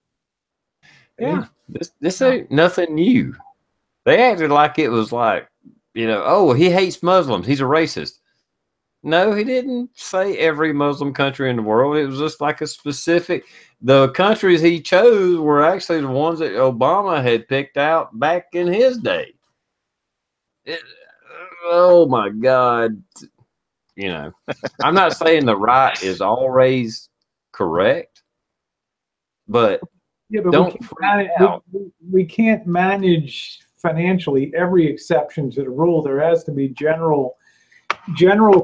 Yeah, this ain't nothing new. They acted like it was like, oh, he hates Muslims. He's a racist. No, he didn't say every Muslim country in the world. It was just like a specific. The countries he chose were actually the ones that Obama had picked out back in his day. Oh my God. I'm not saying the right is always correct, but don't freak out. We can't manage financially every exception to the rule. There has to be general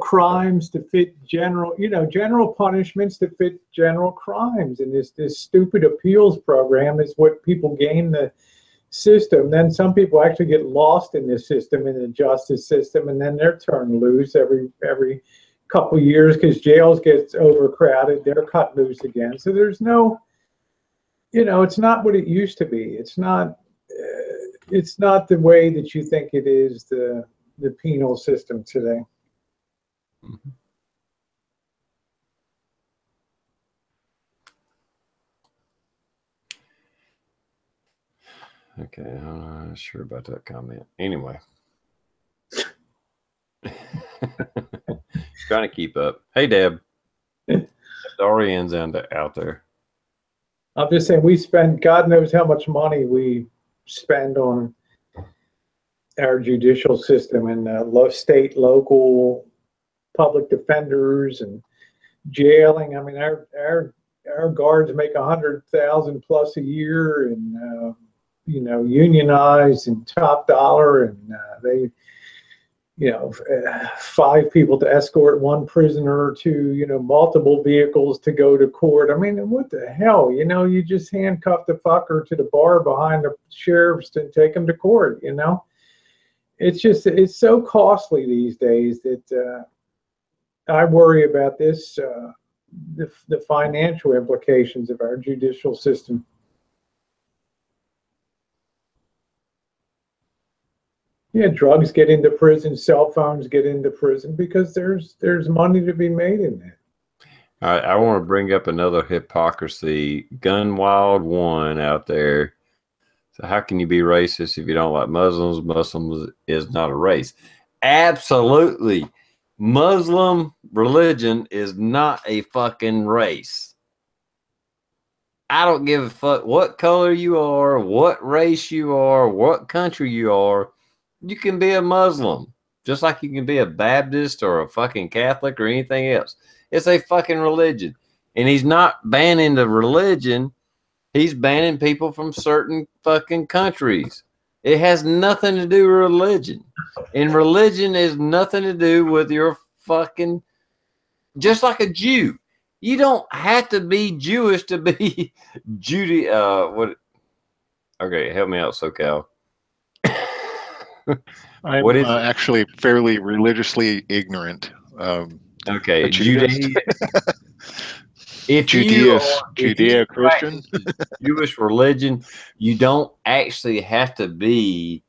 crimes to fit general punishments to fit general crimes. And this stupid appeals program is what people game the system. Then some people actually get lost in this system, in the justice system, and then they're turned loose every couple of years because jails get overcrowded. They're cut loose again. So there's no, it's not what it used to be. It's not the way that you think it is. The the penal system today. Mm-hmm. Okay, I'm not sure about that comment. Anyway. Trying to keep up. Hey, Deb. Dorian's out there. I'm just saying, we spend, God knows how much money we spend on our judicial system and state, local public defenders and jailing. I mean, our guards make 100,000 plus a year, and unionized and top dollar, and they, 5 people to escort 1 prisoner to, multiple vehicles to go to court. I mean, what the hell? You just handcuff the fucker to the bar behind the sheriff's and take him to court. It's so costly these days that I worry about this, the financial implications of our judicial system. Yeah, drugs get into prison, cell phones get into prison because there's money to be made in there. All right, I want to bring up another hypocrisy. Gunwild one out there. So how can you be racist if you don't like Muslims? Muslims is not a race. Absolutely. Muslim religion is not a fucking race. I don't give a fuck what color you are, what race you are, what country you are. You can be a Muslim, just like you can be a Baptist or a fucking Catholic or anything else. It's a fucking religion. And he's not banning the religion. He's banning people from certain fucking countries. It has nothing to do with religion. And religion is nothing to do with your fucking, just like a Jew. You don't have to be Jewish to be what? Okay, help me out, SoCal. I'm What is actually fairly religiously ignorant. okay, Judaism. If Judeo-Christian. Jewish religion, you don't actually have to be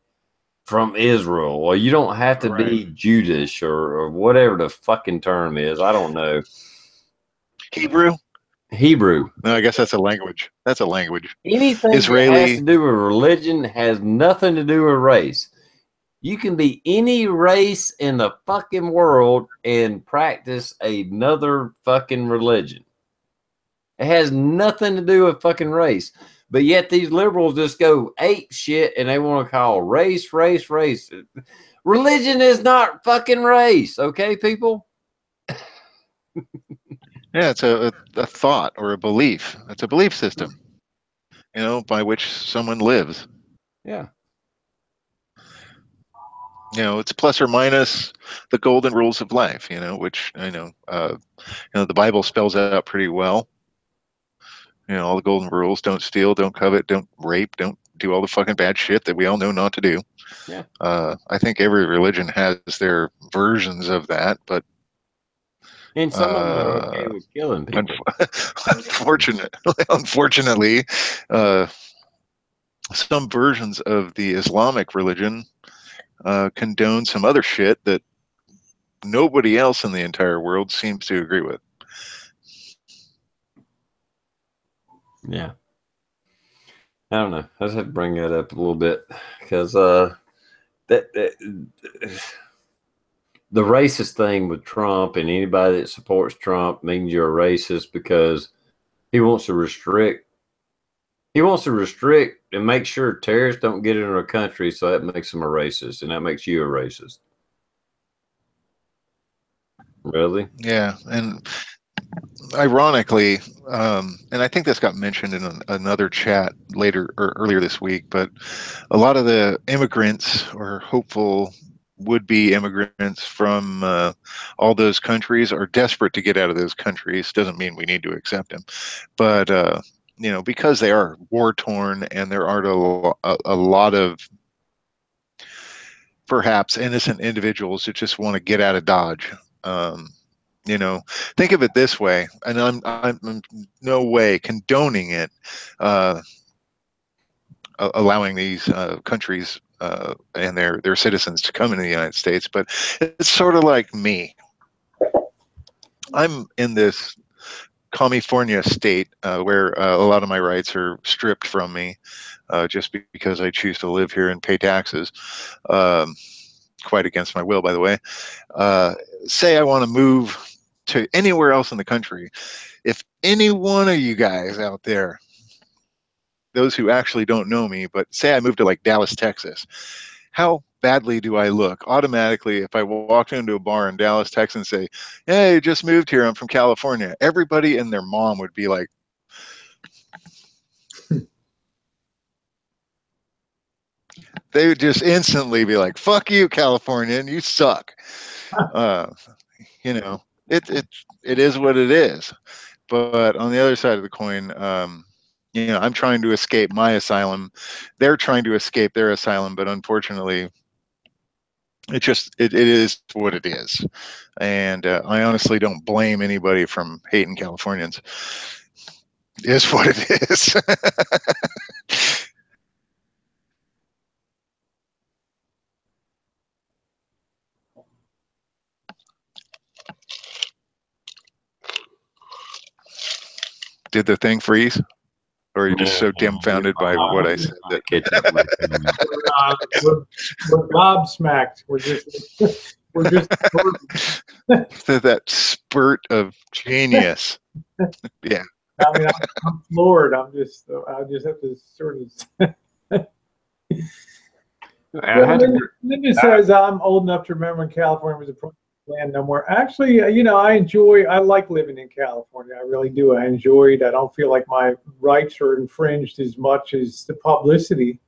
from Israel, or you don't have to be Judish or whatever the fucking term is. I don't know. Hebrew. No, I guess that's a language. Anything Israeli. that has to do with religion has nothing to do with race. You can be any race in the fucking world and practice another fucking religion. It has nothing to do with fucking race. But yet these liberals just go ape shit and they want to call race. Religion is not fucking race, okay, people? Yeah, it's a thought or a belief. It's a belief system, by which someone lives. Yeah. It's plus or minus the golden rules of life, which the Bible spells out pretty well. All the golden rules: don't steal, don't covet, don't rape, don't do all the fucking bad shit that we all know not to do. Yeah. I think every religion has their versions of that, but and some of them are okay with killing people. Unfortunately, some versions of the Islamic religion condone some other shit that nobody else in the entire world seems to agree with. Yeah. I don't know. I just had to bring that up a little bit because the racist thing with Trump and anybody that supports Trump means you're a racist because he wants to restrict and make sure terrorists don't get into our country, so that makes him a racist, and that makes you a racist. Really? Yeah, and ironically, and I think this got mentioned in another chat earlier this week, but a lot of the immigrants or hopeful would-be immigrants from all those countries are desperate to get out of those countries. Doesn't mean we need to accept them, but because they are war-torn and there aren't a lot of perhaps innocent individuals that just want to get out of Dodge. Think of it this way, and I'm no way condoning it. allowing these countries and their citizens to come into the United States. But it's sort of like me. I'm in this California state where a lot of my rights are stripped from me just because I choose to live here and pay taxes, quite against my will, by the way. Say I want to move to anywhere else in the country. If any one of you guys out there, those who actually don't know me, but say I moved to like Dallas, Texas, how badly do I look automatically if I walk into a bar in Dallas, Texas and say, hey, just moved here, I'm from California? Everybody and their mom would be like, they would just instantly be like, fuck you, Californian, you suck. You know, it is what it is. But on the other side of the coin, you know, I'm trying to escape my asylum. They're trying to escape their asylum, but unfortunately, it is what it is. And I honestly don't blame anybody from hating Californians. It is what it is. Did the thing freeze? Or are you just so dumbfounded by what I said that we're gobsmacked. We're just that spurt of genius? Yeah. I mean, I'm floored. I just have to sort of. Linda says I'm old enough to remember when California was a promised land no more. Actually, you know, I like living in California. I really do. I enjoy it. I don't feel like my rights are infringed as much as the publicity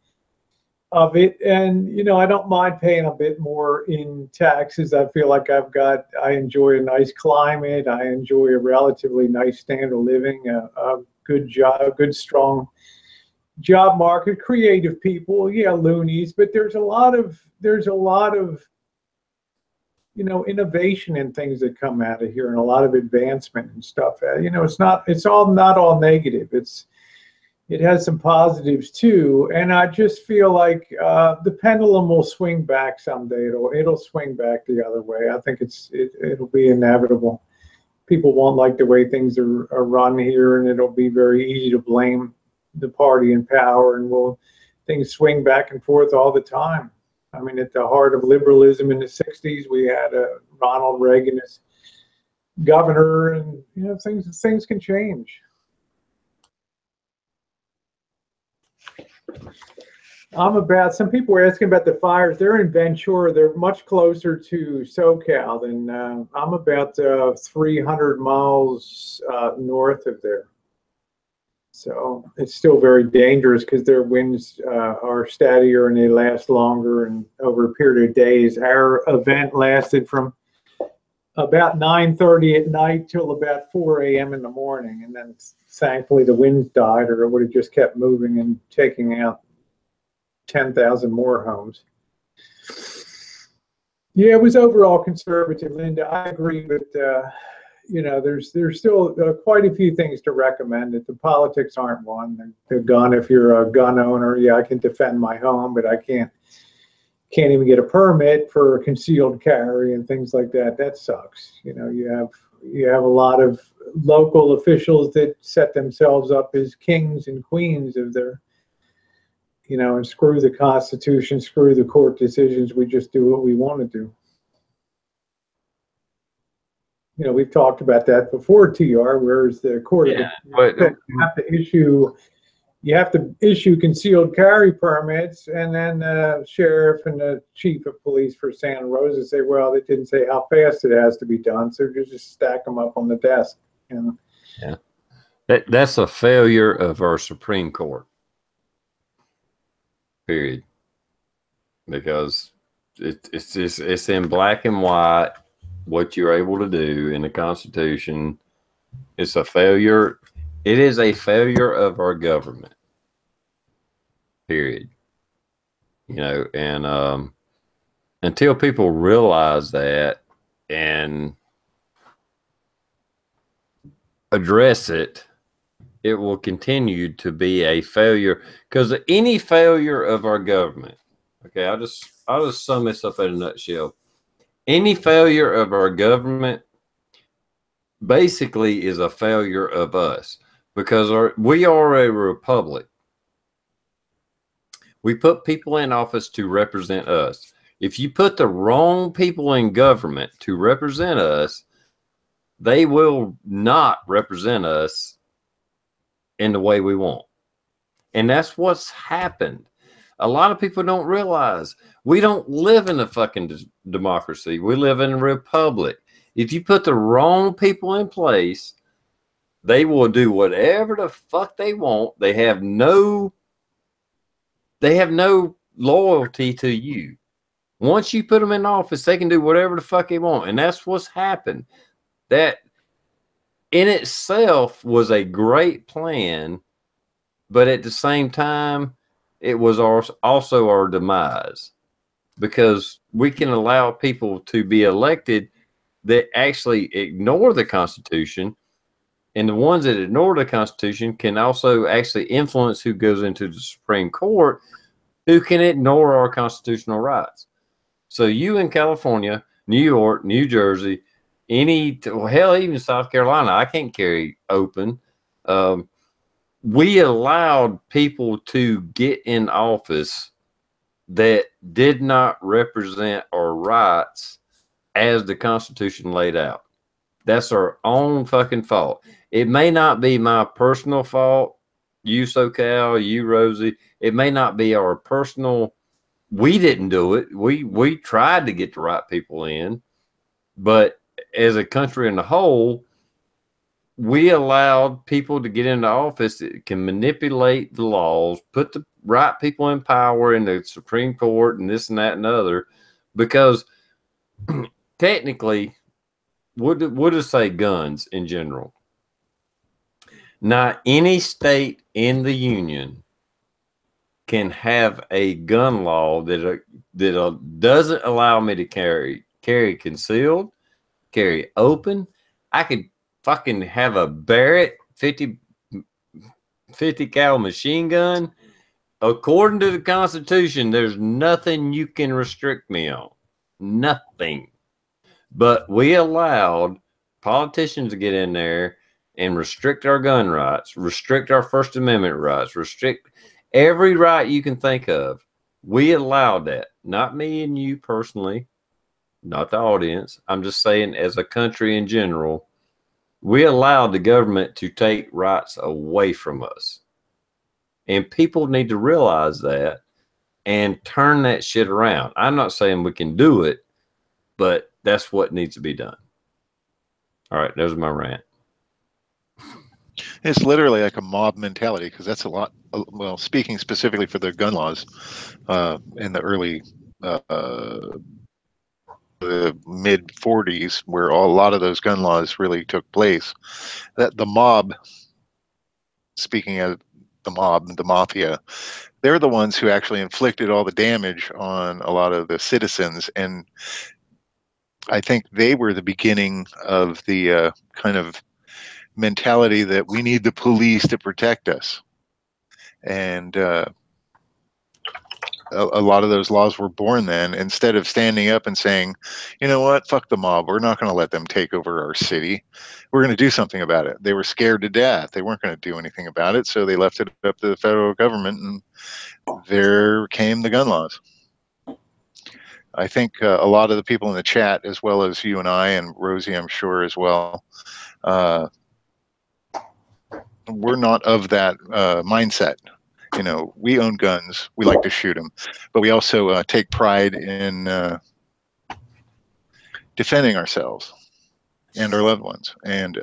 of it. And, you know, I don't mind paying a bit more in taxes. I feel like I enjoy a nice climate. I enjoy a relatively nice standard of living, a good job, a good, strong job market, creative people, yeah, loonies, but there's a lot of you know, innovation in things that come out of here and a lot of advancement and stuff. You know, it's not all negative. It has some positives too, and I just feel like the pendulum will swing back someday. It'll swing back the other way. I think it'll be inevitable. People won't like the way things are run here, and it'll be very easy to blame the party in power, and things swing back and forth all the time. I mean, at the heart of liberalism in the 60s, we had Ronald Reagan as governor, and you know, things can change. Some people were asking about the fires. They're in Ventura. They're much closer to SoCal than I'm about 300 miles north of there. So it's still very dangerous because their winds are steadier and they last longer and over a period of days. Our event lasted from about 9:30 at night till about 4 a.m. in the morning. And then thankfully the winds died, or it would have just kept moving and taking out 10,000 more homes. Yeah, it was overall conservative, Linda. I agree, but you know, there's still quite a few things to recommend. That the politics aren't one. The gun, if you're a gun owner, yeah, I can defend my home, but I can't even get a permit for concealed carry and things like that. That sucks. You know, you have a lot of local officials that set themselves up as kings and queens of their, you know, and screw the Constitution, screw the court decisions. We just do what we want to do. You know, we've talked about that before, TR, whereas the court you have to issue concealed carry permits, and then the sheriff and the chief of police for Santa Rosa say, well, they didn't say how fast it has to be done, so just stack them up on the desk. You know? Yeah, that's a failure of our Supreme Court. Period. Because it's in black and white what you're able to do in the Constitution. It's a failure. It is a failure of our government. Period. You know, and until people realize that and address it it will continue to be a failure, because any failure of our government, okay, I'll just sum this up in a nutshell. Any failure of our government basically is a failure of us, because we are a republic. We put people in office to represent us. If you put the wrong people in government to represent us, they will not represent us in the way we want. And that's what's happened. A lot of people don't realize we don't live in a fucking democracy. We live in a republic. If you put the wrong people in place, they will do whatever the fuck they want. They have no loyalty to you. Once you put them in office, they can do whatever the fuck they want. And that's what's happened. That in itself was a great plan, but at the same time, it was also our demise, because we can allow people to be elected that actually ignore the Constitution, and the ones that ignore the Constitution can also actually influence who goes into the Supreme Court, who can ignore our constitutional rights. So you in California, New York, New Jersey, hell, even South Carolina, I can't carry open. We allowed people to get in office that did not represent our rights as the Constitution laid out. That's our own fucking fault. It may not be my personal fault, you SoCal, you Rosie. It may not be our personal. We didn't do it. We tried to get the right people in, but as a country in a whole, we allowed people to get into office that can manipulate the laws, put the right people in power in the Supreme Court and this and that and other, because technically, we'll just say guns in general. Not any state in the union can have a gun law that doesn't allow me to carry concealed, carry open. I could fucking have a Barrett 50 cal machine gun. According to the Constitution, there's nothing you can restrict me on. Nothing. But we allowed politicians to get in there and restrict our gun rights, restrict our First Amendment rights, restrict every right you can think of. We allowed that. Not me and you personally, not the audience. I'm just saying, as a country in general, we allowed the government to take rights away from us. And people need to realize that and turn that shit around. I'm not saying we can do it, but that's what needs to be done. All right, there's my rant. It's literally like a mob mentality, because that's a lot. Well, speaking specifically for the gun laws in the early the mid 40s, where a lot of those gun laws really took place, that the mob, speaking of the mob, the mafia, they're the ones who actually inflicted all the damage on a lot of the citizens. And I think they were the beginning of the kind of mentality that we need the police to protect us. And a lot of those laws were born then, instead of standing up and saying, you know what, fuck the mob, we're not going to let them take over our city, we're going to do something about it. They were scared to death. They weren't going to do anything about it, so they left it up to the federal government, and there came the gun laws. I think a lot of the people in the chat, as well as you and I and Rosie, I'm sure as well, we're not of that mindset. You know, we own guns, we like to shoot them, but we also take pride in defending ourselves and our loved ones. And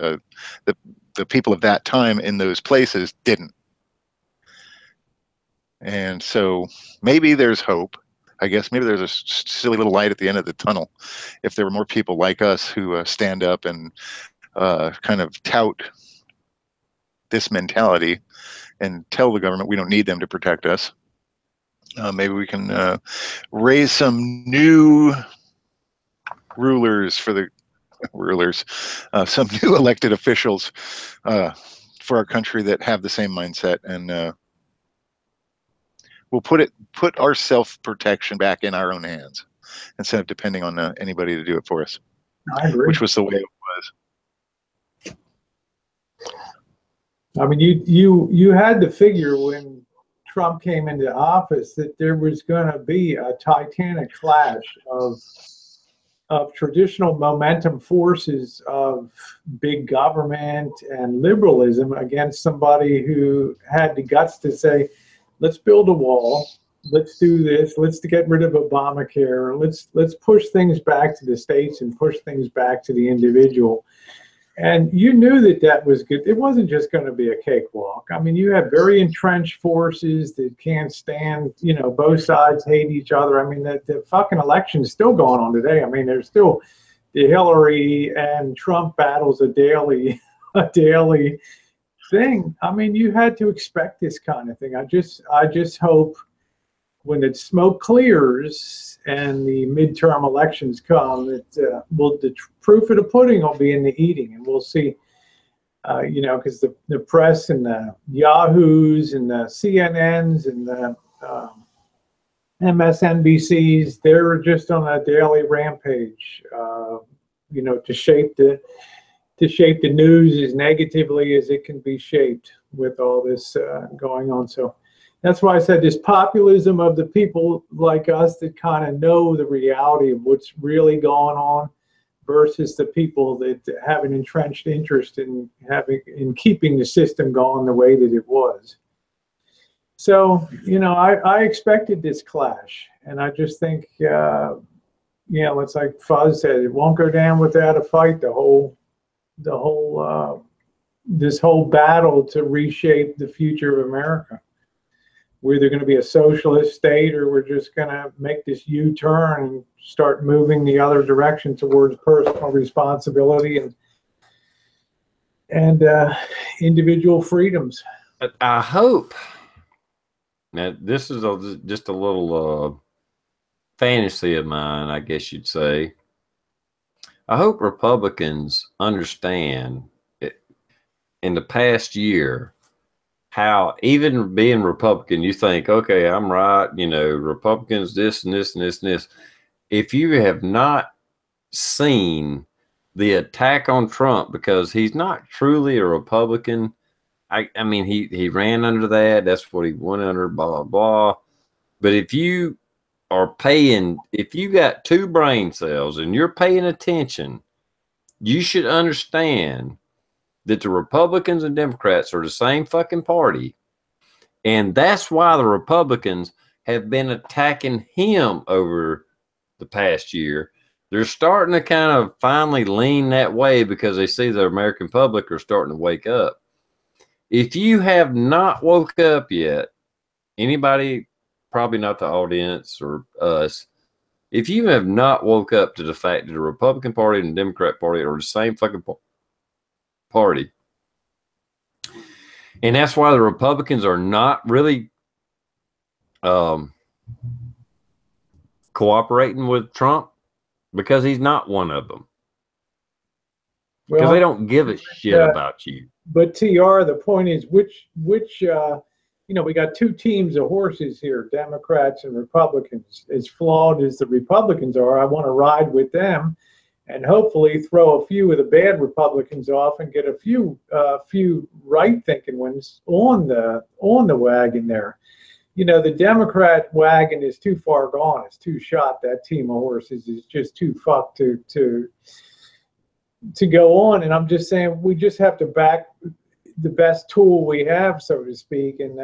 the people of that time in those places didn't. And so maybe there's hope. I guess maybe there's a silly little light at the end of the tunnel. If there were more people like us who stand up and kind of tout this mentality and tell the government we don't need them to protect us, maybe we can raise some new rulers for the rulers, some new elected officials for our country that have the same mindset, and we'll put our self-protection back in our own hands instead of depending on anybody to do it for us. I agree. Which was the way it was. I mean, you had to figure when Trump came into office that there was going to be a titanic clash of traditional momentum forces of big government and liberalism against somebody who had the guts to say, let's build a wall, let's do this, let's get rid of Obamacare, let's push things back to the states and push things back to the individual. And you knew that that was good. It wasn't just going to be a cakewalk. I mean, you have very entrenched forces that can't stand, you know, both sides hate each other. I mean, the fucking election is still going on today. I mean, there's still the Hillary and Trump battles a daily thing. I mean, you had to expect this kind of thing. I just hope when the smoke clears and the midterm elections come, that the proof of the pudding will be in the eating, and we'll see. You know, because the press and the Yahoos and the CNNs and the MSNBCs, they're just on a daily rampage. You know, to shape the news as negatively as it can be shaped with all this going on. So that's why I said this populism of the people like us that kind of know the reality of what's really going on versus the people that have an entrenched interest in keeping the system going the way that it was. So, you know, I expected this clash, and I just think, you know, it's like Fuzz said, it won't go down without a fight. This whole battle to reshape the future of America. We're either going to be a socialist state, or we're just going to make this U-turn and start moving the other direction towards personal responsibility and individual freedoms. I hope. Now, this is just a little fantasy of mine, I guess you'd say. I hope Republicans understand in the past year how, even being Republican, you think, okay, I'm right, you know, Republicans, this and this and this and this. If you have not seen the attack on Trump, because he's not truly a Republican. I mean, he ran under that. That's what he went under, blah, blah, blah. But if you if you got two brain cells and you're paying attention, you should understand that the Republicans and Democrats are the same fucking party. And that's why the Republicans have been attacking him over the past year. They're starting to kind of finally lean that way because they see the American public are starting to wake up. If you have not woke up yet, anybody, probably not the audience or us, if you have not woke up to the fact that the Republican Party and the Democrat Party are the same fucking party, and that's why the Republicans are not really cooperating with Trump, because he's not one of them. Because they don't give a shit about you. But TR, the point is, which you know, we got two teams of horses here, Democrats and Republicans. As flawed as the Republicans are, I want to ride with them and hopefully throw a few of the bad Republicans off and get a few right-thinking ones on the wagon there. You know, the Democrat wagon is too far gone. It's too shot. That team of horses is just too fucked to go on. And I'm just saying, we just have to back the best tool we have, so to speak. And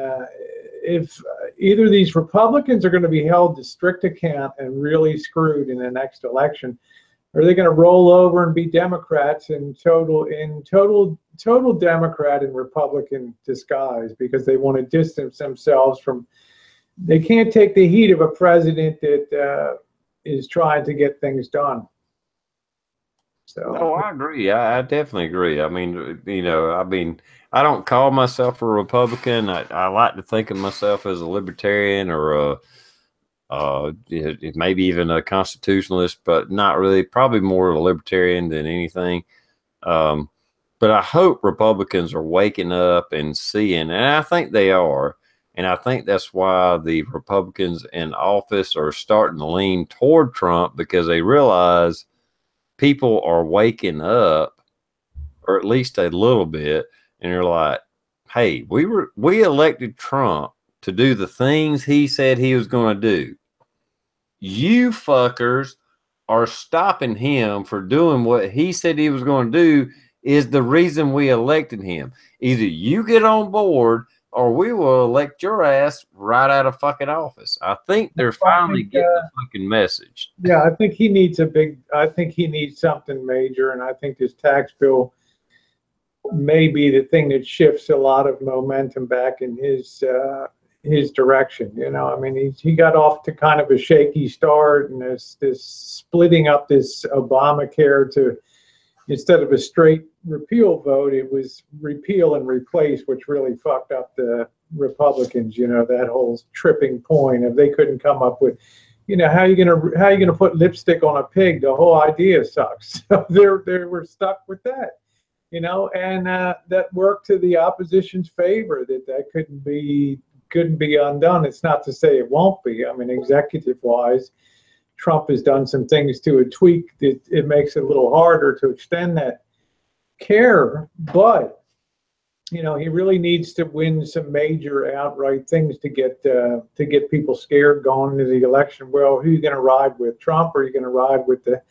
if either these Republicans are going to be held to strict account and really screwed in the next election, or are they going to roll over and be Democrats in total Democrat and Republican disguise, because they want to distance themselves from, they can't take the heat of a president that is trying to get things done. So, no, I agree. I definitely agree. I mean, you know, I don't call myself a Republican. I like to think of myself as a libertarian, or maybe even a constitutionalist, but not really. Probably more a libertarian than anything. But I hope Republicans are waking up and seeing, and I think they are. And I think that's why the Republicans in office are starting to lean toward Trump, because they realize people are waking up, or at least a little bit, and you're like, hey, we elected Trump to do the things he said he was going to do. You fuckers are stopping him for doing what he said he was going to do is the reason we elected him. Either you get on board or we will elect your ass right out of fucking office. I think they're finally getting the fucking message. Yeah, I think he needs I think he needs something major, and I think this tax bill may be the thing that shifts a lot of momentum back in his direction. You know, I mean, he got off to kind of a shaky start, and this splitting up this Obamacare to, instead of a straight repeal vote, it was repeal and replace, which really fucked up the Republicans. You know, that whole tripping point of they couldn't come up with, you know, how you gonna put lipstick on a pig? The whole idea sucks. So they were stuck with that. You know, and that worked to the opposition's favor. That couldn't be undone. It's not to say it won't be. I mean, executive-wise, Trump has done some things to a tweak that it makes it a little harder to extend that care. But you know, he really needs to win some major outright things to get people scared going into the election. Well, who are you going to ride with, Trump, or are you going to ride with the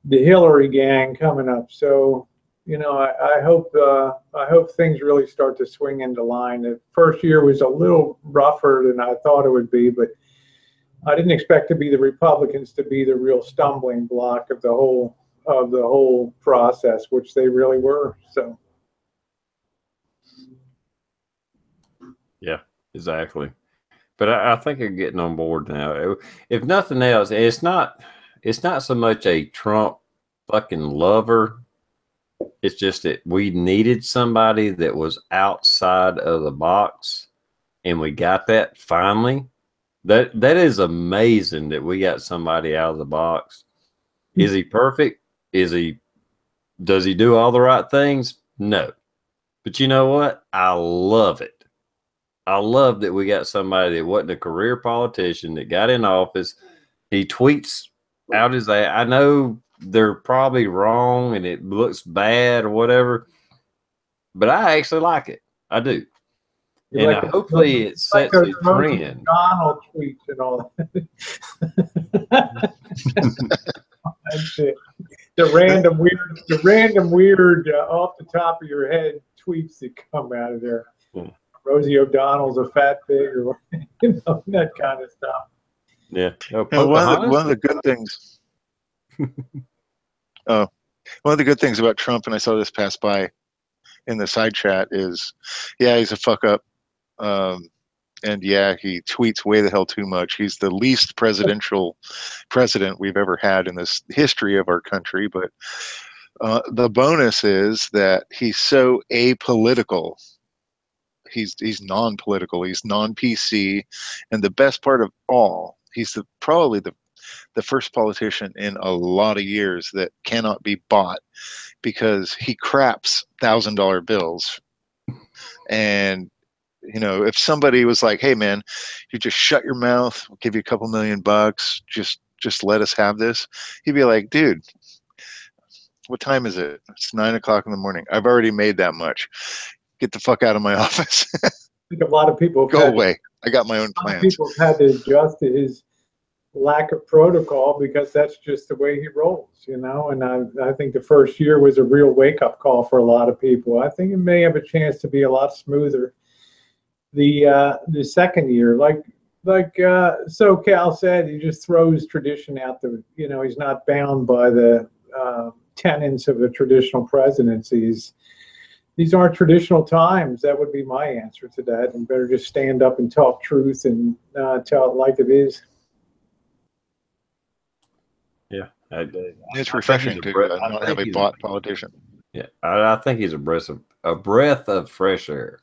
Hillary gang coming up? So, you know, I hope things really start to swing into line. The first year was a little rougher than I thought it would be, but I didn't expect to be the Republicans to be the real stumbling block of the whole process, which they really were. So, yeah, exactly. But I think they're getting on board now. If nothing else, it's not so much a Trump fucking lover. It's just that we needed somebody that was outside of the box, and we got that finally. That is amazing that we got somebody out of the box. Is he perfect? Does he do all the right things? No. But you know what? I love it. I love that we got somebody that wasn't a career politician that got in office. He tweets out his ass. I know they're probably wrong and it looks bad or whatever, but I actually like it. I do. you And like hopefully it sets a trend. Donald tweets and all that. That's it. The random weird off the top of your head tweets that come out of there. Yeah. Rosie O'Donnell's a fat pig, or you know, that kind of stuff. Yeah. One of the good things. One of the good things about Trump, and I saw this pass by in the side chat, is, yeah, he's a fuck up. And yeah, he tweets way the hell too much. He's the least presidential president we've ever had in this history of our country. But the bonus is that he's so apolitical. He's non-political. He's non-PC, and the best part of all, he's probably the first politician in a lot of years that cannot be bought, because he craps $1,000 bills. And you know, if somebody was like, "Hey, man, you just shut your mouth. We'll give you a couple $1,000,000 bucks. Just let us have this," he'd be like, "Dude, what time is it? It's 9 o'clock in the morning. I've already made that much. Get the fuck out of my office." I think a lot of people go away. I got my own plans. People have had to adjust to his lack of protocol, because that's just the way he rolls, you know. And I think the first year was a real wake-up call for a lot of people. I think it may have a chance to be a lot smoother the second year. Like SoCal said, he just throws tradition out the, you know, he's not bound by the tenets of a traditional presidencies. These aren't traditional times. That would be my answer to that. And better just stand up and talk truth and tell it like it is. Yeah, it's refreshing to not have a bought politician. Yeah, I think he's a breath of fresh air.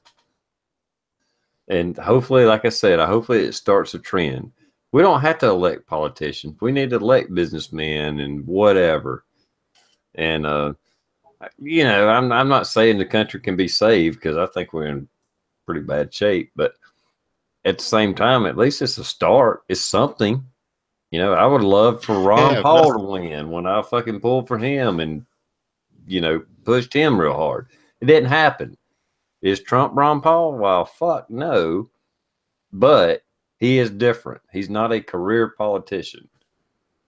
And hopefully, like I said, hopefully it starts a trend. We don't have to elect politicians. We need to elect businessmen and whatever. And you know, I'm not saying the country can be saved because I think we're in pretty bad shape, but at the same time, at least it's a start. It's something. You know, I would love for Ron Yeah, Paul to win when I fucking pulled for him and, you know, pushed him real hard. It didn't happen. Is Trump Ron Paul? Well, fuck no. But he is different. He's not a career politician.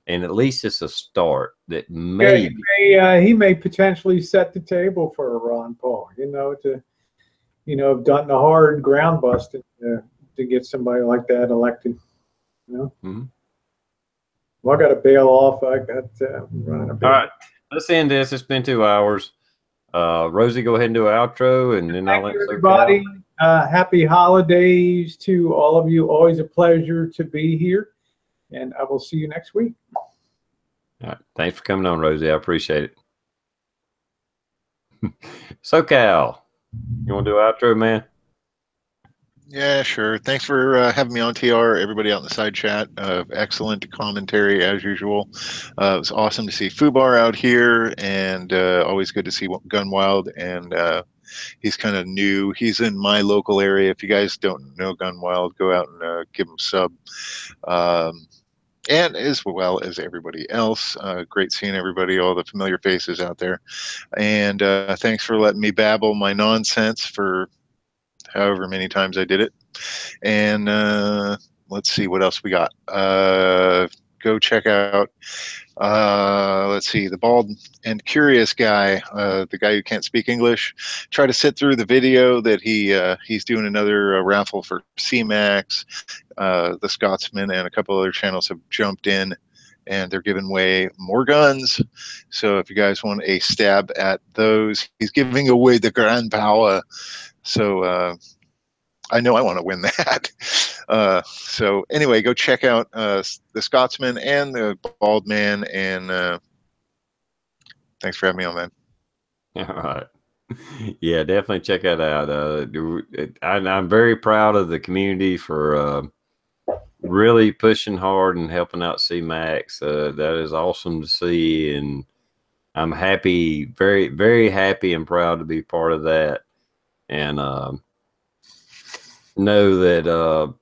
And at least it's a start that maybe. Yeah, he may potentially set the table for Ron Paul, have done the hard ground busting to get somebody like that elected, Mm-hmm. Well, I got to bail off. I got running a bit. All right. Let's end this. It's been 2 hours. Rosie, go ahead and do an outro, and then I'll let everybody. Happy holidays to all of you. Always a pleasure to be here, and I will see you next week. All right. Thanks for coming on, Rosie. I appreciate it. SoCal, you want to do an outro, man? Yeah, sure. Thanks for having me on, TR. Everybody out in the side chat, excellent commentary as usual. It was awesome to see Fubar out here, and always good to see Gun Wild. And he's kind of new. He's in my local area. If you guys don't know Gun Wild, go out and give him a sub. And as well as everybody else, great seeing everybody, all the familiar faces out there. And thanks for letting me babble my nonsense for however many times I did it. And let's see what else we got. Go check out, let's see, the bald and curious guy, the guy who can't speak English. Try to sit through the video that he's doing another raffle for C-Max. The Scotsman and a couple other channels have jumped in, and they're giving away more guns. So if you guys want a stab at those, he's giving away the Grand Power. So I know I want to win that. So anyway, go check out the Scotsman and the Bald Man, and thanks for having me on, man. All right. Yeah, definitely check that out. I'm very proud of the community for really pushing hard and helping out C-Max. That is awesome to see, and I'm happy, very, very happy and proud to be part of that. And know that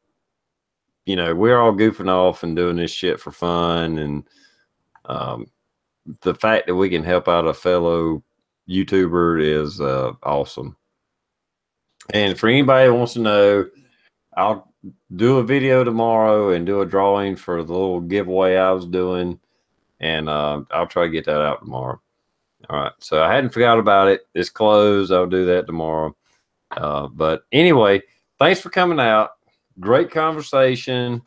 we're all goofing off and doing this shit for fun, and the fact that we can help out a fellow YouTuber is awesome. And for anybody that wants to know, I'll do a video tomorrow and do a drawing for the little giveaway I was doing, and I'll try to get that out tomorrow. All right, so I hadn't forgot about it. It's closed. I'll do that tomorrow. But anyway, thanks for coming out. Great conversation.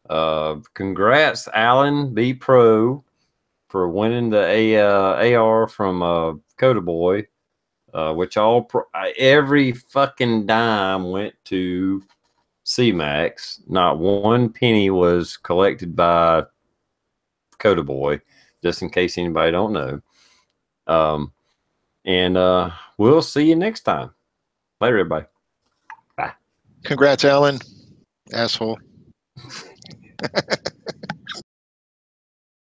Congrats, Alan B. Pro, for winning the AR from Coda Boy, which every fucking dime went to C-Max. Not one penny was collected by Coda Boy, just in case anybody don't know. And we'll see you next time. Later, everybody. Bye. Congrats, Alan. Asshole.